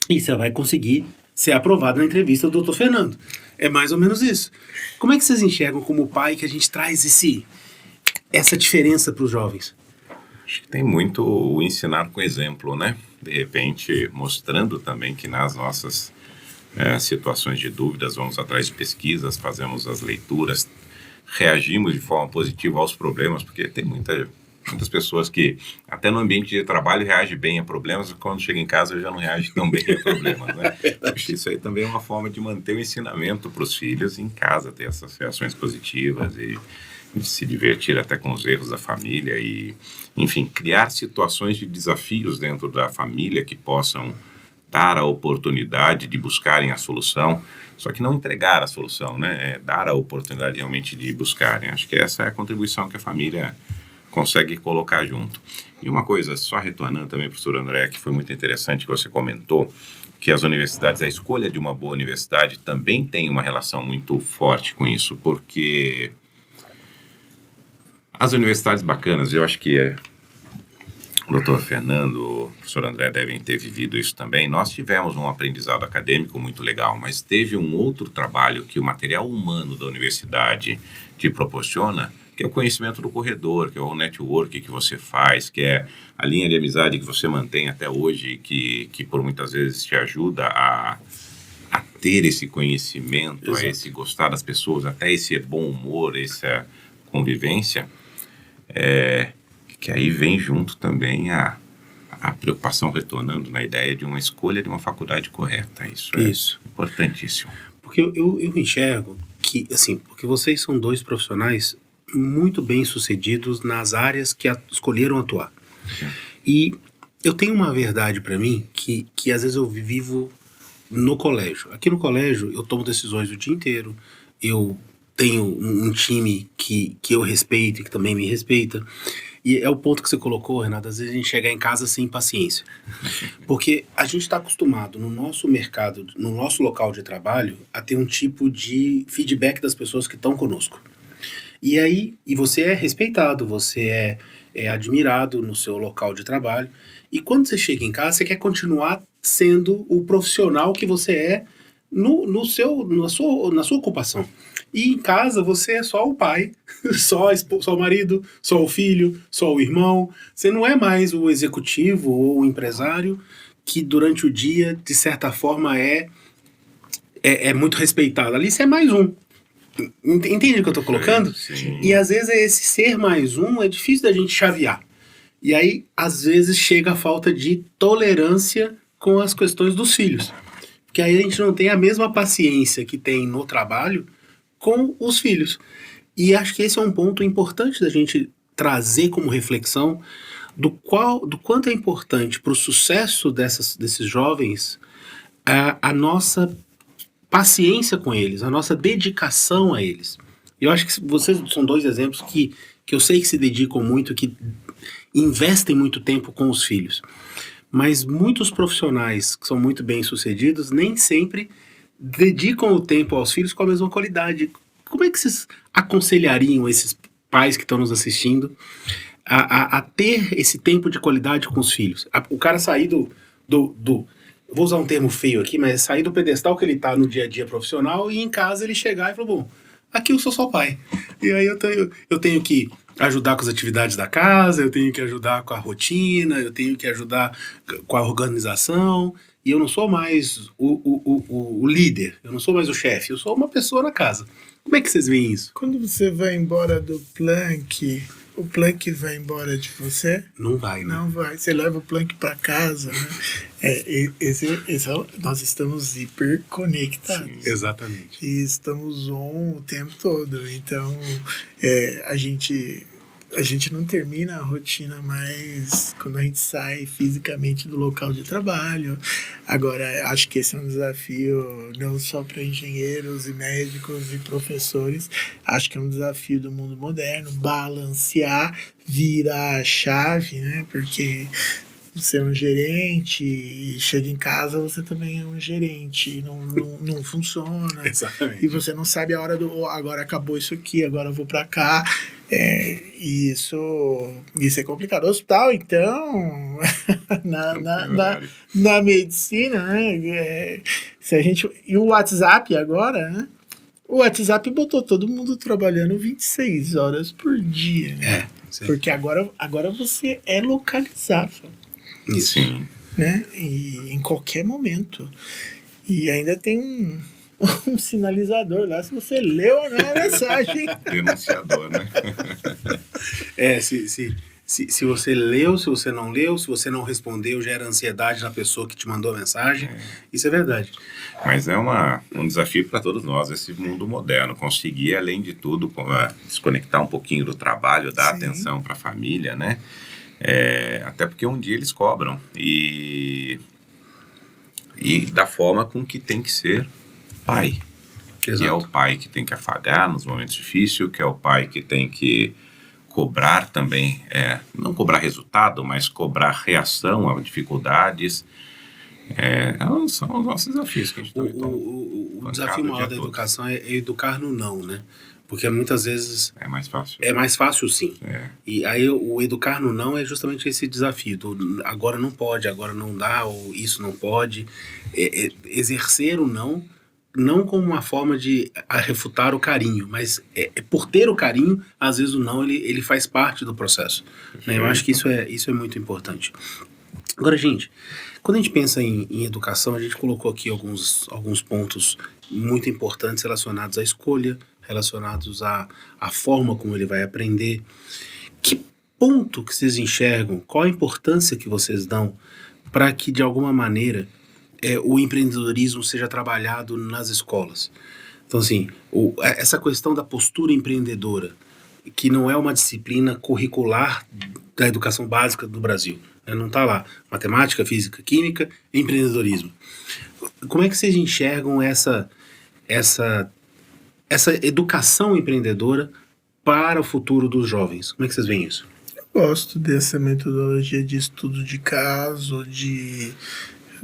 E você vai conseguir ser aprovado na entrevista do Dr. Fernando. É mais ou menos isso. Como é que vocês enxergam como pai que a gente traz essa diferença para os jovens? Acho que tem muito o ensinar com exemplo, né? De repente, mostrando também que nas nossas situações de dúvidas, vamos atrás de pesquisas, fazemos as leituras, reagimos de forma positiva aos problemas, porque tem muitas pessoas que até no ambiente de trabalho reagem bem a problemas, e quando chega em casa já não reage tão bem a problemas, né? Acho que isso aí também é uma forma de manter o ensinamento para os filhos em casa, ter essas reações positivas e de se divertir até com os erros da família e, enfim, criar situações de desafios dentro da família que possam dar a oportunidade de buscarem a solução, só que não entregar a solução, né? Dar a oportunidade realmente de buscarem. Acho que essa é a contribuição que a família consegue colocar junto. E uma coisa, só retornando também, professor André, que foi muito interessante que você comentou, que as universidades, a escolha de uma boa universidade também tem uma relação muito forte com isso, porque as universidades bacanas, eu acho que o doutor Fernando, o professor André devem ter vivido isso também. Nós tivemos um aprendizado acadêmico muito legal, mas teve um outro trabalho que o material humano da universidade te proporciona, que é o conhecimento do corredor, que é o network que você faz, que é a linha de amizade que você mantém até hoje, que por muitas vezes te ajuda a ter esse conhecimento, a esse gostar das pessoas, até esse bom humor, essa convivência, que aí vem junto também a preocupação, retornando na ideia de uma escolha de uma faculdade correta. Isso é importantíssimo. Porque eu enxergo que, assim, porque vocês são dois profissionais muito bem sucedidos nas áreas que escolheram atuar. Sim. E eu tenho uma verdade para mim que às vezes eu vivo no colégio. Aqui no colégio eu tomo decisões o dia inteiro, eu tenho um time que eu respeito e que também me respeita. E é o ponto que você colocou, Renato, às vezes a gente chega em casa sem paciência. Porque a gente está acostumado no nosso mercado, no nosso local de trabalho, a ter um tipo de feedback das pessoas que estão conosco. E aí, você é respeitado, você é admirado no seu local de trabalho. E quando você chega em casa, você quer continuar sendo o profissional que você é na sua ocupação. E em casa você é só o pai, só o marido, só o filho, só o irmão. Você não é mais o executivo ou o empresário que durante o dia, de certa forma, é muito respeitado. Ali você é mais um. Entende o que eu estou colocando? Sim. E às vezes esse ser mais um é difícil da gente chavear. E aí, às vezes, chega a falta de tolerância com as questões dos filhos. Porque aí a gente não tem a mesma paciência que tem no trabalho com os filhos. E acho que esse é um ponto importante da gente trazer como reflexão do quanto é importante para o sucesso desses jovens a nossa paciência com eles, a nossa dedicação a eles. Eu acho que vocês são dois exemplos que eu sei que se dedicam muito, que investem muito tempo com os filhos. Mas muitos profissionais que são muito bem-sucedidos nem sempre dedicam o tempo aos filhos com a mesma qualidade. Como é que vocês aconselhariam esses pais que estão nos assistindo a ter esse tempo de qualidade com os filhos? O cara sair vou usar um termo feio aqui, mas sair do pedestal que ele está no dia a dia profissional e em casa ele chegar e falar, bom, aqui eu sou só pai. E aí eu tenho que ajudar com as atividades da casa, eu tenho que ajudar com a rotina, eu tenho que ajudar com a organização, e eu não sou mais o líder, eu não sou mais o chefe, eu sou uma pessoa na casa. Como é que vocês veem isso? Quando você vai embora do Planck, O Planck vai embora de você? Não vai, né? Não vai. Você leva o Planck para casa, né? Nós estamos hiperconectados. Exatamente. E estamos on o tempo todo. Então, a gente não termina a rotina mais quando a gente sai fisicamente do local de trabalho. Agora, acho que esse é um desafio não só para engenheiros e médicos e professores, acho que é um desafio do mundo moderno, balancear, virar a chave, né? Porque você é um gerente e chega em casa, você também é um gerente, não funciona. Exatamente. E você não sabe a hora agora acabou isso aqui, agora eu vou para cá. E isso é complicado. O hospital, então, na medicina, né? E o WhatsApp agora, né? O WhatsApp botou todo mundo trabalhando 26 horas por dia, né? Porque agora você é localizável. Isso. Sim. Né? E em qualquer momento. E ainda tem um sinalizador lá, se você leu ou não a mensagem. Denunciador, né? Se você leu, se você não leu, se você não respondeu, gera ansiedade na pessoa que te mandou a mensagem. Isso é verdade. Mas é um desafio para todos nós, esse mundo moderno. Conseguir, além de tudo, desconectar um pouquinho do trabalho, dar atenção para a família, né? Até porque um dia eles cobram. E da forma com que tem que ser pai. Exato. Que é o pai que tem que afagar nos momentos difíceis, que é o pai que tem que cobrar também, não cobrar resultado, mas cobrar reação a dificuldades. São os nossos desafios que a gente o desafio maior da educação é educar no não, né? Porque muitas vezes... É mais fácil. É mais fácil, sim. E aí o educar no não é justamente esse desafio. Agora não pode, agora não dá, ou isso não pode. Exercer o não como uma forma de refutar o carinho, mas por ter o carinho, às vezes o não ele faz parte do processo. Né? Eu acho que isso é muito importante. Agora, gente, quando a gente pensa em educação, a gente colocou aqui alguns pontos muito importantes relacionados à escolha, relacionados à forma como ele vai aprender. Que ponto que vocês enxergam, qual a importância que vocês dão para que, de alguma maneira, o empreendedorismo seja trabalhado nas escolas? Então, assim, essa questão da postura empreendedora, que não é uma disciplina curricular da educação básica do Brasil. Não está lá. Matemática, física, química, empreendedorismo. Como é que vocês enxergam essa educação empreendedora para o futuro dos jovens? Como é que vocês veem isso? Eu gosto dessa metodologia de estudo de caso, de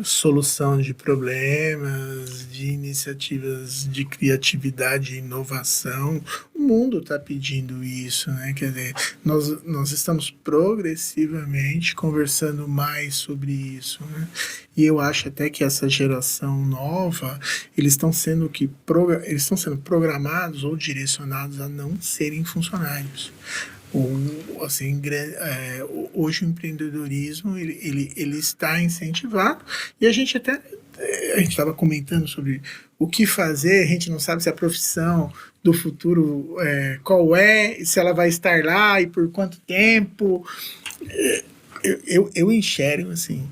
solução de problemas, de iniciativas de criatividade e inovação. O mundo está pedindo isso, né? Quer dizer, nós estamos progressivamente conversando mais sobre isso, né? E eu acho até que essa geração nova, eles estão sendo programados ou direcionados a não serem funcionários. Hoje o empreendedorismo ele está incentivado e a gente estava comentando sobre o que fazer, a gente não sabe se a profissão do futuro qual é, se ela vai estar lá e por quanto tempo. Eu enxergo assim,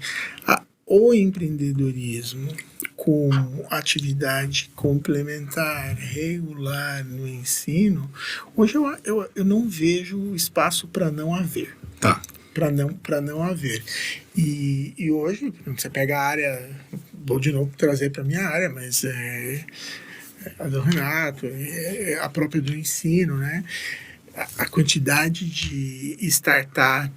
o empreendedorismo como atividade complementar, regular no ensino, hoje eu não vejo espaço para não haver. Tá. Para não haver. E hoje, você pega a área, vou de novo trazer para a minha área, mas a do Renato, a própria do ensino, né? A quantidade de startup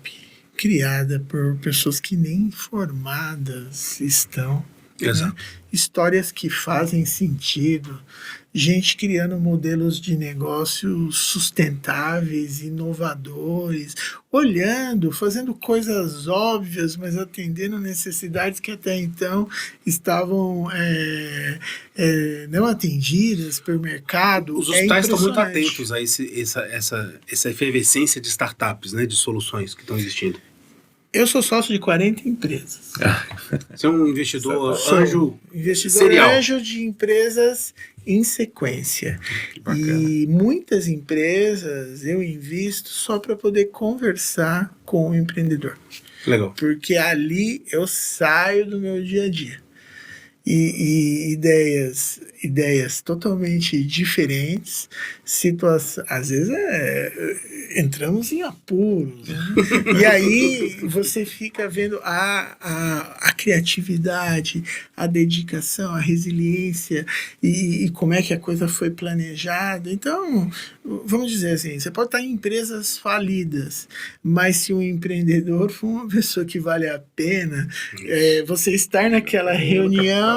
criada por pessoas que nem formadas estão. Exato. Né? Histórias que fazem sentido, gente criando modelos de negócio sustentáveis, inovadores, fazendo coisas óbvias, mas atendendo necessidades que até então estavam não atendidas pelo mercado. Os hospitais estão muito atentos a essa efervescência de startups, né, de soluções que estão existindo. Eu sou sócio de 40 empresas. Você é um investidor Sou anjo investidor serial. anjo de empresas em sequência. Que bacana. E muitas empresas eu invisto só para poder conversar com o empreendedor. Legal. Porque ali eu saio do meu dia a dia. E ideias totalmente diferentes, às vezes entramos em apuros, né? E aí você fica vendo a criatividade, a dedicação, a resiliência e como é que a coisa foi planejada. Então, vamos dizer assim, você pode estar em empresas falidas, mas se um empreendedor for uma pessoa que vale a pena, você estar naquela reunião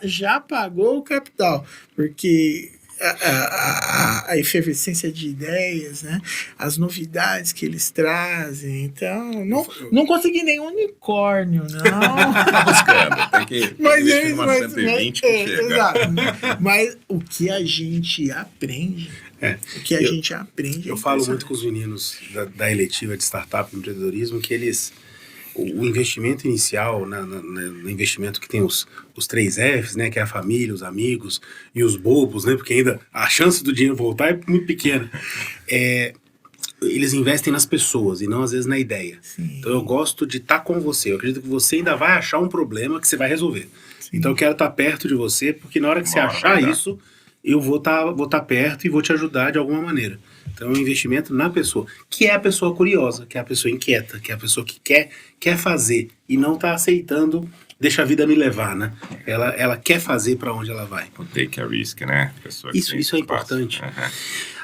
já pagou o capital, porque a efervescência de ideias, né? As novidades que eles trazem. Então, não consegui nenhum unicórnio, não. Tá buscando, tem que investir numa 120 que chega. Exato. Mas o que a gente aprende, Eu falo muito com os meninos da eletiva de startup e empreendedorismo que o investimento inicial, no investimento que tem os 3 Fs, né, que é a família, os amigos e os bobos, né, porque ainda a chance do dinheiro voltar é muito pequena. Eles investem nas pessoas e não às vezes na ideia. Sim. Então eu gosto de estar com você. Eu acredito que você ainda vai achar um problema que você vai resolver. Sim. Então eu quero estar perto de você, porque na hora que você achar isso, eu vou estar perto e vou te ajudar de alguma maneira. Então é um investimento na pessoa, que é a pessoa curiosa, que é a pessoa inquieta, que é a pessoa que quer fazer e não está aceitando, deixa a vida me levar, né? Ela quer fazer para onde ela vai. O take a risk, né? Pessoa que Isso é espaço. importante.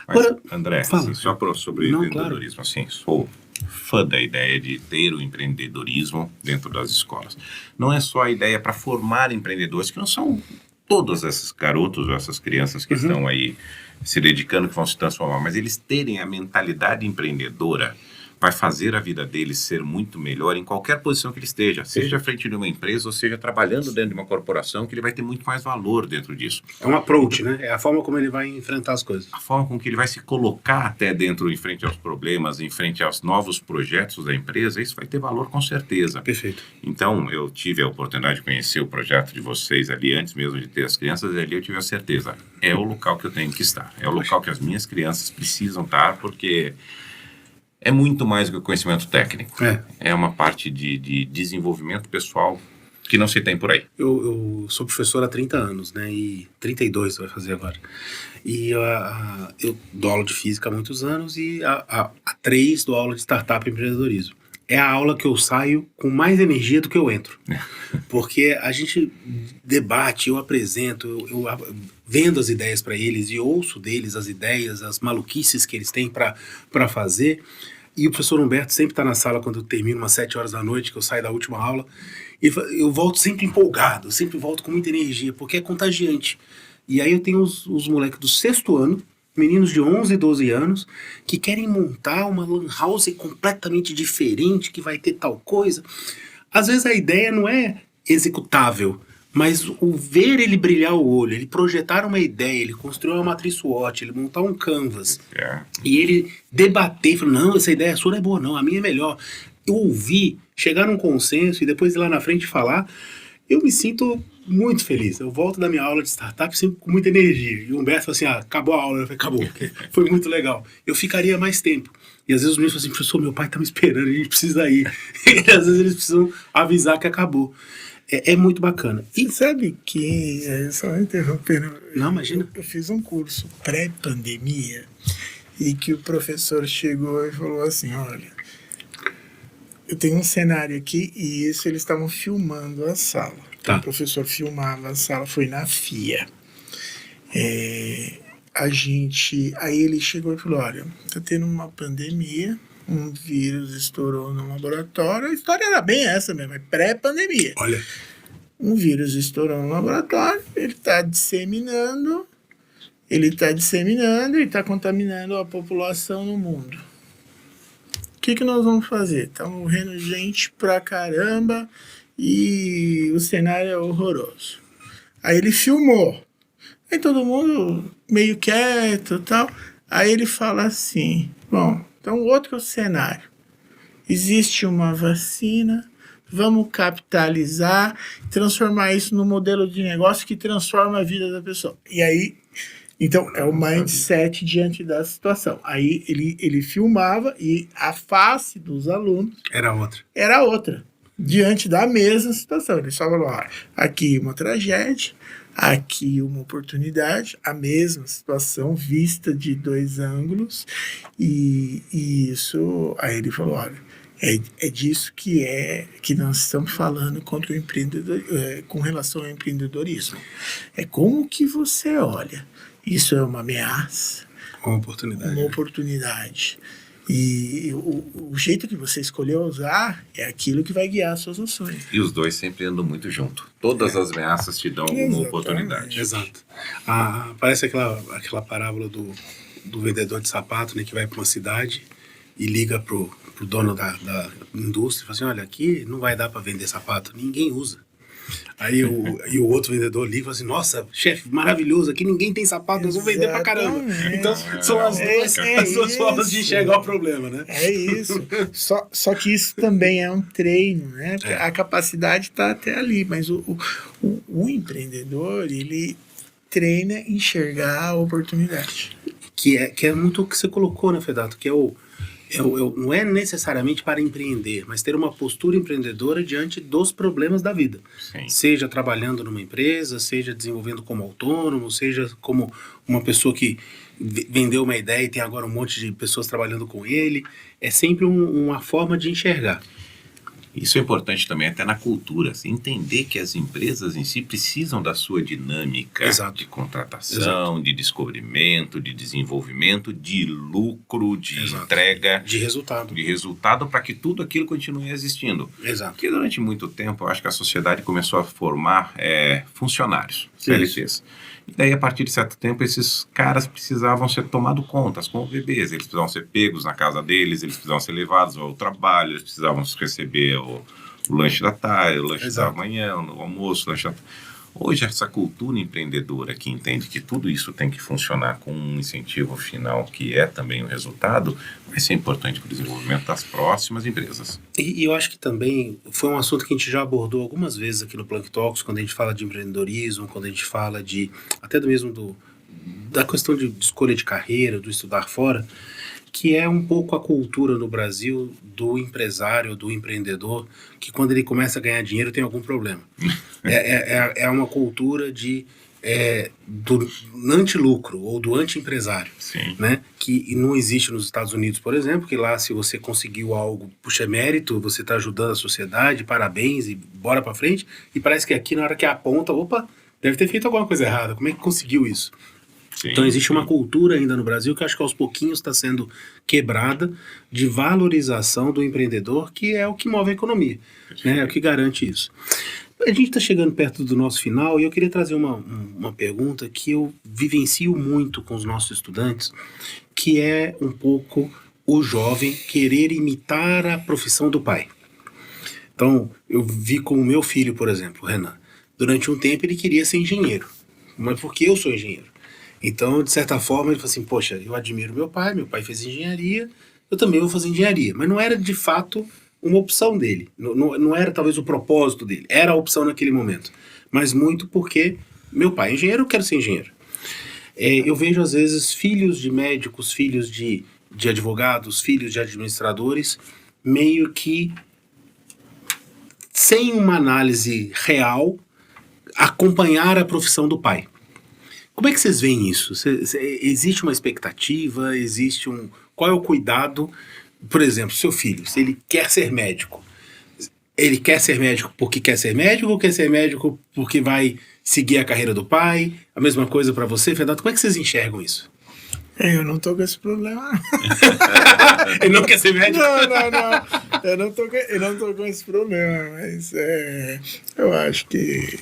Mas, Agora, André, fala. assim, só sobre Não, empreendedorismo, assim, sou fã da ideia de ter o empreendedorismo dentro das escolas. Não é só a ideia para formar empreendedores, que não são todos esses garotos, essas crianças que estão aí se dedicando, que vão se transformar, mas eles terem a mentalidade empreendedora vai fazer a vida deles ser muito melhor em qualquer posição que ele esteja, seja à frente de uma empresa ou seja trabalhando dentro de uma corporação, que ele vai ter muito mais valor dentro disso. É um approach, né? É a forma como ele vai enfrentar as coisas. A forma com que ele vai se colocar até dentro, em frente aos problemas, em frente aos novos projetos da empresa, isso vai ter valor com certeza. Perfeito. Então, eu tive a oportunidade de conhecer o projeto de vocês ali, antes mesmo de ter as crianças, e ali eu tive a certeza, é o local que eu tenho que estar, é o local que as minhas crianças precisam estar, porque é muito mais do que o conhecimento técnico. É uma parte de desenvolvimento pessoal que não se tem por aí. Eu sou professor há 30 anos, né? E 32 vai fazer agora. E eu dou aula de física há muitos anos e há 3 dou aula de startup e empreendedorismo. É a aula que eu saio com mais energia do que eu entro. Porque a gente debate, eu apresento, eu vendo as ideias para eles e ouço deles as ideias, as maluquices que eles têm para fazer. E o professor Humberto sempre está na sala quando eu termino umas 7 horas da noite, que eu saio da última aula. E eu volto sempre empolgado, sempre volto com muita energia, porque é contagiante. E aí eu tenho os moleques do 6º ano, meninos de 11, 12 anos, que querem montar uma lan house completamente diferente, que vai ter tal coisa. Às vezes a ideia não é executável, mas o ver ele brilhar o olho, ele projetar uma ideia, ele construir uma matriz SWOT, ele montar um canvas, e ele debater, falar, não, essa ideia sua não é boa não, a minha é melhor. Eu ouvi, chegar num consenso e depois ir lá na frente falar, eu me sinto muito feliz. Eu volto da minha aula de startup sempre com muita energia. E o Humberto falou assim, acabou a aula. Eu falei, acabou. Foi muito legal. Eu ficaria mais tempo. E às vezes os meninos falam assim, professor, meu pai tá me esperando, a gente precisa ir. E às vezes eles precisam avisar que acabou. É muito bacana. E sabe que, só interrompendo, não, imagina. Eu fiz um curso pré-pandemia e que o professor chegou e falou assim, olha, eu tenho um cenário aqui e isso eles estavam filmando a sala. Tá. O professor filmava a sala, foi na FIA. Aí ele chegou e falou, olha, tá tendo uma pandemia, um vírus estourou no laboratório, a história era bem essa mesmo, é pré-pandemia. Olha. Um vírus estourou no laboratório, ele está disseminando e está contaminando a população no mundo. O que nós vamos fazer? Tá morrendo gente pra caramba e o cenário é horroroso. Aí ele filmou. Aí todo mundo meio quieto e tal. Aí ele fala assim, bom, então outro cenário. existe uma vacina, vamos capitalizar, transformar isso num modelo de negócio que transforma a vida da pessoa. E aí, então, é o mindset diante da situação. Aí ele filmava e a face dos alunos era outra, diante da mesma situação. Ele só falou, ó, aqui uma tragédia, aqui uma oportunidade, a mesma situação vista de dois ângulos, e isso, aí ele falou, olha, é disso que nós estamos falando contra o empreendedor, com relação ao empreendedorismo. É como que você olha. Isso é uma ameaça, Uma oportunidade. uma oportunidade. E o jeito que você escolheu usar é aquilo que vai guiar as suas ações. E os dois sempre andam muito junto. Todas as ameaças te dão alguma oportunidade. Exato. Parece aquela parábola do vendedor de sapato, né, que vai para uma cidade e liga pro dono da indústria e fala assim, olha, aqui não vai dar para vender sapato, ninguém usa. Aí o outro vendedor liga e fala assim, nossa, chefe, maravilhoso, aqui ninguém tem sapato, nós vamos vender pra caramba. Então são as duas formas de enxergar o problema, né? É isso. Só que isso também é um treino, né? Porque a capacidade está até ali, mas o empreendedor, ele treina enxergar a oportunidade. Que é muito o que você colocou, né, Fedato? Que não é necessariamente para empreender, mas ter uma postura empreendedora diante dos problemas da vida. Sim. Seja trabalhando numa empresa, seja desenvolvendo como autônomo, seja como uma pessoa que vendeu uma ideia e tem agora um monte de pessoas trabalhando com ele. É sempre uma forma de enxergar. Isso é importante também até na cultura, assim, entender que as empresas em si precisam da sua dinâmica de contratação, de descobrimento, de desenvolvimento, de lucro, de entrega. De resultado para que tudo aquilo continue existindo. Exato. Porque durante muito tempo eu acho que a sociedade começou a formar funcionários, CLTs. E daí, a partir de certo tempo, esses caras precisavam ser tomados contas como bebês. Eles precisavam ser pegos na casa deles, eles precisavam ser levados ao trabalho, eles precisavam receber o lanche da tarde, o lanche da manhã, o almoço, o lanche da tarde. Hoje, essa cultura empreendedora que entende que tudo isso tem que funcionar com um incentivo final, que é também o resultado, vai ser importante para o desenvolvimento das próximas empresas. E eu acho que também foi um assunto que a gente já abordou algumas vezes aqui no Plank Talks, quando a gente fala de empreendedorismo, quando a gente fala até da questão de escolha de carreira, do estudar fora, que é um pouco a cultura no Brasil do empresário, do empreendedor, que quando ele começa a ganhar dinheiro tem algum problema. É uma cultura do anti-lucro ou do anti-empresário, né? Que não existe nos Estados Unidos, por exemplo, que lá se você conseguiu algo, puxa, mérito, você está ajudando a sociedade, parabéns e bora para frente, e parece que aqui na hora que aponta, opa, deve ter feito alguma coisa errada, como é que conseguiu isso? Então existe uma cultura ainda no Brasil que acho que aos pouquinhos está sendo quebrada de valorização do empreendedor, que é o que move a economia, né? É o que garante isso. A gente está chegando perto do nosso final e eu queria trazer uma pergunta que eu vivencio muito com os nossos estudantes, que é um pouco o jovem querer imitar a profissão do pai. Então, eu vi com o meu filho, por exemplo, o Renan. Durante um tempo ele queria ser engenheiro, mas porque eu sou engenheiro. Então, de certa forma, ele falou assim, poxa, eu admiro meu pai fez engenharia, eu também vou fazer engenharia. Mas não era, de fato, uma opção dele. Não era, talvez, o propósito dele. Era a opção naquele momento. Mas muito porque meu pai é engenheiro, eu quero ser engenheiro. Eu vejo, às vezes, filhos de médicos, filhos de advogados, filhos de administradores, meio que, sem uma análise real, acompanhar a profissão do pai. Como é que vocês veem isso? Existe uma expectativa? Qual é o cuidado? Por exemplo, seu filho, se ele quer ser médico porque quer ser médico ou quer ser médico porque vai seguir a carreira do pai? A mesma coisa para você, Fedato? Como é que vocês enxergam isso? Eu não tô com esse problema. Ele não quer ser médico? Não. Eu não tô com esse problema, mas eu acho que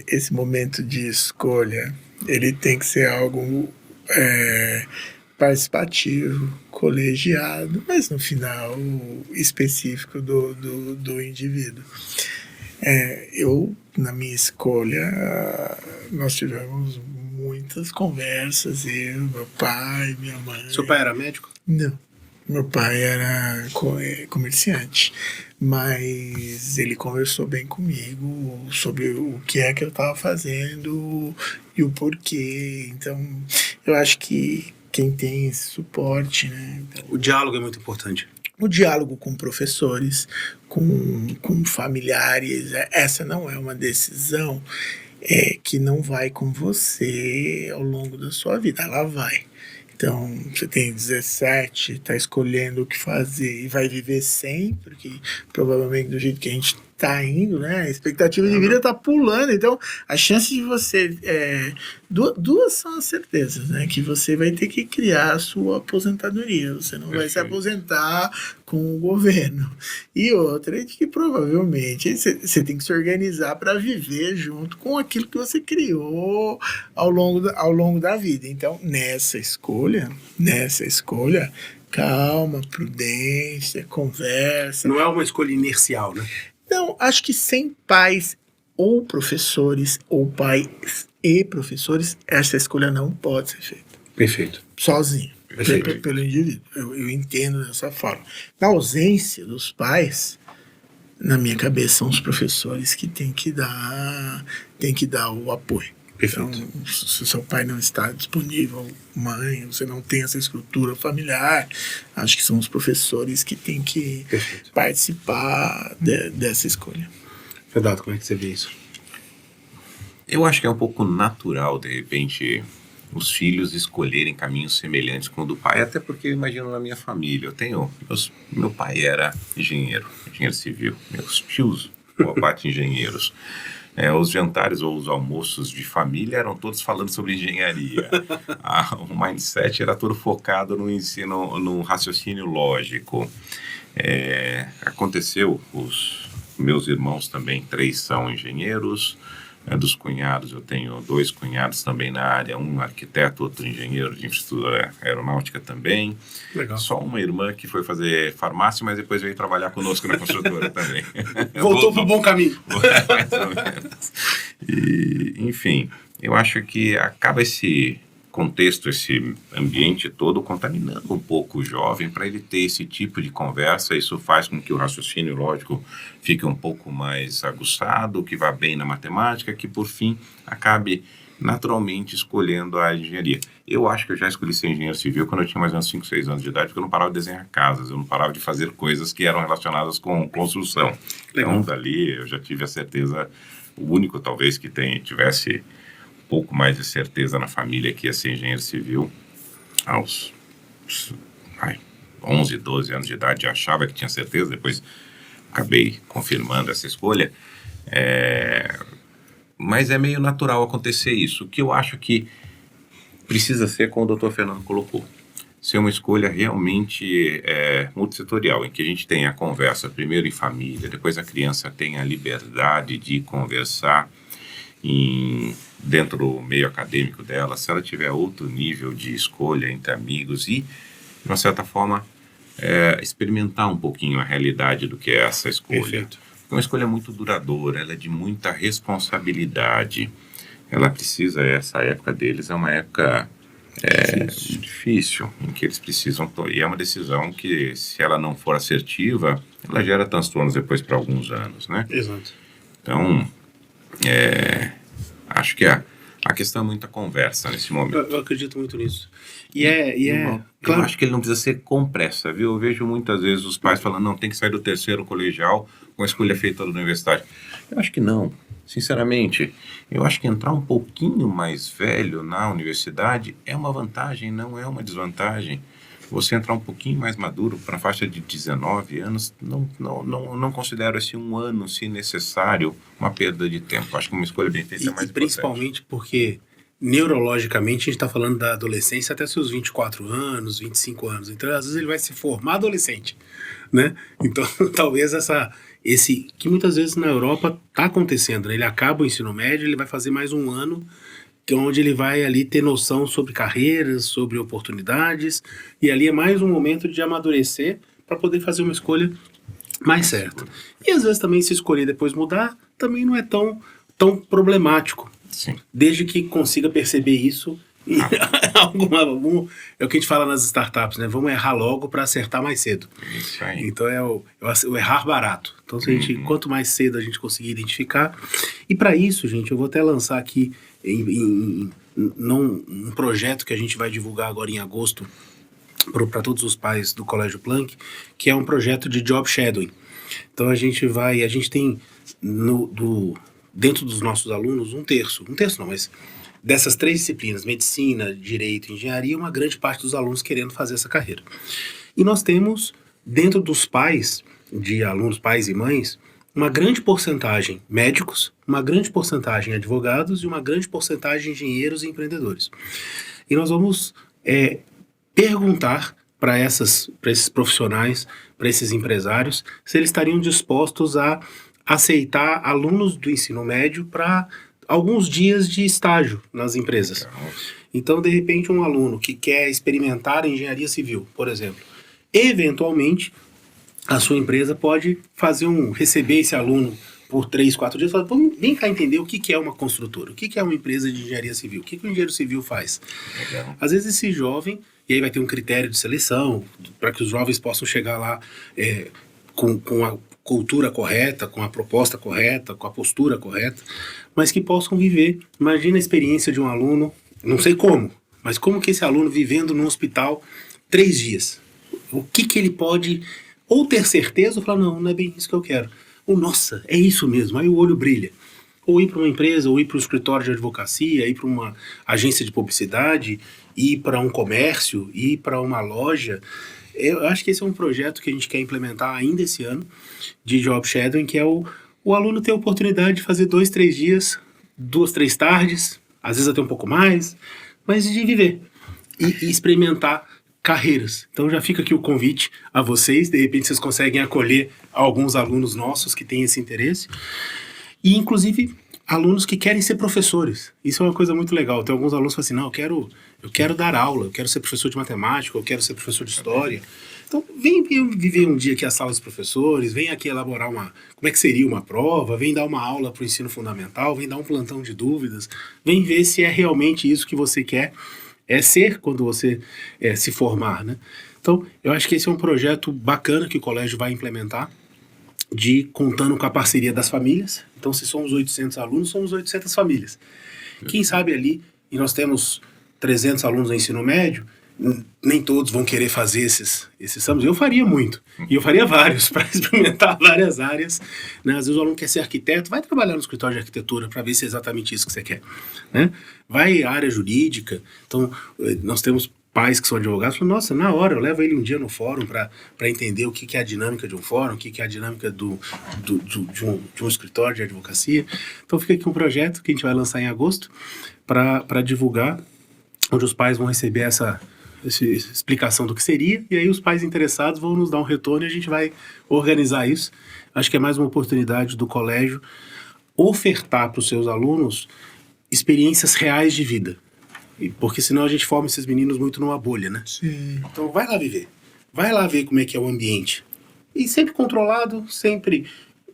esse momento de escolha, ele tem que ser algo participativo, colegiado, mas no final específico do indivíduo. Na minha escolha, nós tivemos muitas conversas, eu, meu pai, minha mãe. Seu pai era médico? Não. Meu pai era comerciante, mas ele conversou bem comigo sobre o que é que eu estava fazendo e o porquê. Então, eu acho que quem tem esse suporte, né? Então, O diálogo é muito importante. o diálogo com professores, com familiares, essa não é uma decisão que não vai com você ao longo da sua vida, ela vai. Então, você tem 17, está escolhendo o que fazer e vai viver sem, porque provavelmente do jeito que a gente está indo, né? A expectativa de vida está pulando. Então, a chance de você. Duas são as certezas, né? Que você vai ter que criar a sua aposentadoria. Você não vai se aposentar com o governo. E outra é de que provavelmente você tem que se organizar para viver junto com aquilo que você criou ao longo da vida. Então, nessa escolha, calma, prudência, conversa. Não é uma escolha inercial, né? Não, acho que sem pais ou professores, ou pais e professores, essa escolha não pode ser feita. Perfeito. Sozinho. Perfeito. Pelo indivíduo. Eu entendo dessa forma. Na ausência dos pais, na minha cabeça, são os professores que têm que dar o apoio. Perfeito. Então, se seu pai não está disponível, mãe, você não tem essa estrutura familiar, acho que são os professores que têm que Perfeito. participar dessa escolha. Fedato, como é que você vê isso? Eu acho que é um pouco natural, de repente, os filhos escolherem caminhos semelhantes com o do pai, até porque eu imagino na minha família, meu pai era engenheiro civil, meus tios, boa parte engenheiros. Os jantares ou os almoços de família eram todos falando sobre engenharia. O mindset era todo focado no ensino, no raciocínio lógico. Aconteceu, os meus irmãos também, 3 são engenheiros. Dos cunhados, eu tenho 2 cunhados também na área, um arquiteto, outro engenheiro de infraestrutura aeronáutica também. Legal. Só uma irmã que foi fazer farmácia, mas depois veio trabalhar conosco na construtora também. Voltou para o bom caminho. Mais ou menos. E, enfim, eu acho que acaba esse contexto, esse ambiente todo contaminando um pouco o jovem para ele ter esse tipo de conversa. Isso faz com que o raciocínio lógico fique um pouco mais aguçado, que vá bem na matemática, que por fim acabe naturalmente escolhendo a engenharia. Eu acho que eu já escolhi ser engenheiro civil quando eu tinha mais ou menos 5, 6 anos de idade, porque eu não parava de desenhar casas, eu não parava de fazer coisas que eram relacionadas com construção. Legal. Então, dali eu já tive a certeza, o único talvez que tivesse pouco mais de certeza na família que ia ser engenheiro civil, aos 11, 12 anos de idade já achava que tinha certeza, depois acabei confirmando essa escolha. Mas é meio natural acontecer isso. O que eu acho que precisa ser, como o Dr. Fernando colocou, ser uma escolha realmente multissetorial, em que a gente tenha a conversa primeiro em família, depois a criança tenha a liberdade de conversar dentro do meio acadêmico dela, se ela tiver outro nível de escolha entre amigos e, de uma certa forma, experimentar um pouquinho a realidade do que é essa escolha. Perfeito. É uma escolha muito duradoura, ela é de muita responsabilidade. Ela precisa, essa época deles é uma época difícil, em que eles precisam, e é uma decisão que, se ela não for assertiva, ela gera transtornos depois para alguns anos, né? Exato. Então, acho que a questão é muita conversa nesse momento. Eu acredito muito nisso. Eu Claro. acho que ele não precisa ser com pressa, viu? Eu vejo muitas vezes os pais falando, não, tem que sair do 3º colegial com a escolha feita da universidade. Eu acho que não. Sinceramente, eu acho que entrar um pouquinho mais velho na universidade é uma vantagem, não é uma desvantagem. Você entrar um pouquinho mais maduro, para a faixa de 19 anos, não considero esse 1 ano, se necessário, uma perda de tempo. Acho que uma escolha bem feita é mais E principalmente porque, neurologicamente, a gente está falando da adolescência até seus 24 anos, 25 anos. Então, às vezes, ele vai se formar adolescente, né? Então, talvez esse que muitas vezes na Europa está acontecendo, né? Ele acaba o ensino médio, ele vai fazer mais 1 ano, onde ele vai ali ter noção sobre carreiras, sobre oportunidades, e ali é mais um momento de amadurecer para poder fazer uma escolha mais certa. E às vezes também, se escolher depois mudar, também não é tão problemático, Sim. desde que consiga perceber isso É o que a gente fala nas startups, né? Vamos errar logo para acertar mais cedo. Isso aí. Então é o errar barato. Então, se a gente, quanto mais cedo a gente conseguir identificar. E para isso, gente, eu vou até lançar aqui um projeto que a gente vai divulgar agora em agosto para todos os pais do Colégio Planck, que é um projeto de job shadowing. Então a gente tem dentro dos nossos alunos um terço não, mas dessas 3 disciplinas, medicina, direito e engenharia, uma grande parte dos alunos querendo fazer essa carreira. E nós temos, dentro dos pais, de alunos, pais e mães, uma grande porcentagem médicos, uma grande porcentagem advogados e uma grande porcentagem engenheiros e empreendedores. E nós vamos perguntar para esses profissionais, para esses empresários, se eles estariam dispostos a aceitar alunos do ensino médio para alguns dias de estágio nas empresas. Então, de repente, um aluno que quer experimentar engenharia civil, por exemplo, eventualmente, a sua empresa pode receber esse aluno por 3, 4 dias e falar, vem cá entender o que é uma construtora, o que é uma empresa de engenharia civil, o que o engenheiro civil faz. Legal. Às vezes esse jovem, e aí vai ter um critério de seleção, para que os jovens possam chegar lá com a cultura correta, com a proposta correta, com a postura correta, mas que possam viver. Imagina a experiência de um aluno, não sei como, mas como que esse aluno vivendo num hospital 3 dias, o que ele pode ou ter certeza ou falar, não é bem isso que eu quero. Ou, nossa, é isso mesmo, aí o olho brilha. Ou ir para uma empresa, ou ir para um escritório de advocacia, ir para uma agência de publicidade, ir para um comércio, ir para uma loja. Eu acho que esse é um projeto que a gente quer implementar ainda esse ano, de job shadowing, que é o aluno ter a oportunidade de fazer 2, 3 dias, 2, 3 tardes, às vezes até um pouco mais, mas de viver e experimentar carreiras. Então já fica aqui o convite a vocês, de repente vocês conseguem acolher alguns alunos nossos que têm esse interesse, e inclusive alunos que querem ser professores. Isso é uma coisa muito legal. Tem alguns alunos que falam assim, não, eu quero dar aula, eu quero ser professor de matemática, eu quero ser professor de história. Então vem viver um dia aqui a sala dos professores, vem aqui elaborar como é que seria uma prova, vem dar uma aula para o ensino fundamental, vem dar um plantão de dúvidas, vem ver se é realmente isso que você quer ser quando você se formar, né? Então, eu acho que esse é um projeto bacana que o colégio vai implementar, contando com a parceria das famílias. Então, se somos 800 alunos, somos 800 famílias. Quem sabe ali, e nós temos 300 alunos no ensino médio, nem todos vão querer fazer esses exames. Eu faria muito, e eu faria vários, para experimentar várias áreas, né? Às vezes o aluno quer ser arquiteto, vai trabalhar no escritório de arquitetura para ver se é exatamente isso que você quer, né? Vai à área jurídica. Então, nós temos pais que são advogados, falam, nossa, na hora, eu levo ele um dia no fórum para entender o que é a dinâmica de um fórum, o que é a dinâmica de um escritório de advocacia. Então fica aqui um projeto que a gente vai lançar em agosto para divulgar, onde os pais vão receber essa explicação do que seria, e aí os pais interessados vão nos dar um retorno e a gente vai organizar isso. Acho que é mais uma oportunidade do colégio ofertar para os seus alunos experiências reais de vida. Porque senão a gente forma esses meninos muito numa bolha, né? Sim. Então vai lá viver. Vai lá ver como é que é o ambiente. E sempre controlado, sempre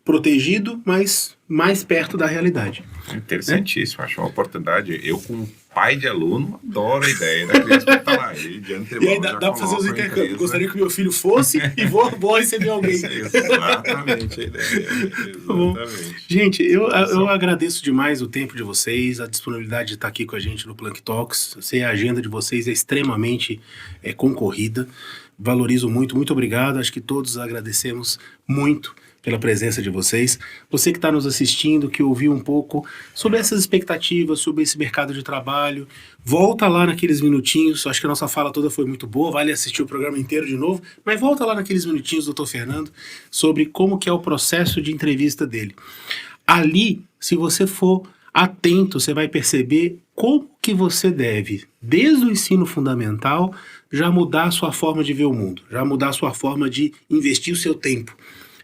protegido, mas mais perto da realidade. Interessantíssimo, acho uma oportunidade. Eu, como pai de aluno, adoro a ideia da criança que está lá. E aí dá para fazer os intercâmbios. Gostaria que meu filho fosse e vou receber alguém. Exatamente a ideia. Exatamente. Gente, eu agradeço demais o tempo de vocês, a disponibilidade de estar aqui com a gente no Planck Talks. Eu sei, a agenda de vocês é extremamente concorrida. Valorizo muito, muito obrigado. Acho que todos agradecemos muito pela presença de vocês. Você que está nos assistindo, que ouviu um pouco sobre essas expectativas, sobre esse mercado de trabalho, volta lá naqueles minutinhos. Acho que a nossa fala toda foi muito boa, vale assistir o programa inteiro de novo, mas volta lá naqueles minutinhos do Dr. Fernando sobre como que é o processo de entrevista dele. Ali, se você for atento, você vai perceber como que você deve, desde o ensino fundamental, já mudar a sua forma de ver o mundo, já mudar a sua forma de investir o seu tempo.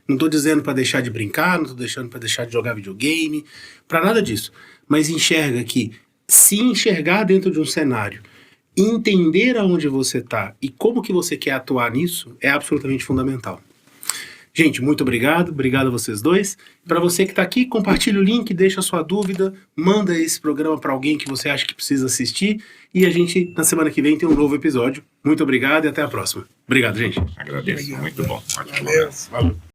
Não estou dizendo para deixar de brincar, não estou deixando para deixar de jogar videogame, para nada disso. Mas enxerga que se enxergar dentro de um cenário, entender aonde você está e como que você quer atuar nisso é absolutamente fundamental. Gente, muito obrigado a vocês dois. Para você que está aqui, compartilha o link, deixa a sua dúvida, manda esse programa para alguém que você acha que precisa assistir e a gente, na semana que vem, tem um novo episódio. Muito obrigado e até a próxima. Obrigado, gente. Agradeço, Obrigado. muito bom. Ótimo Valeu. conversa. Valeu.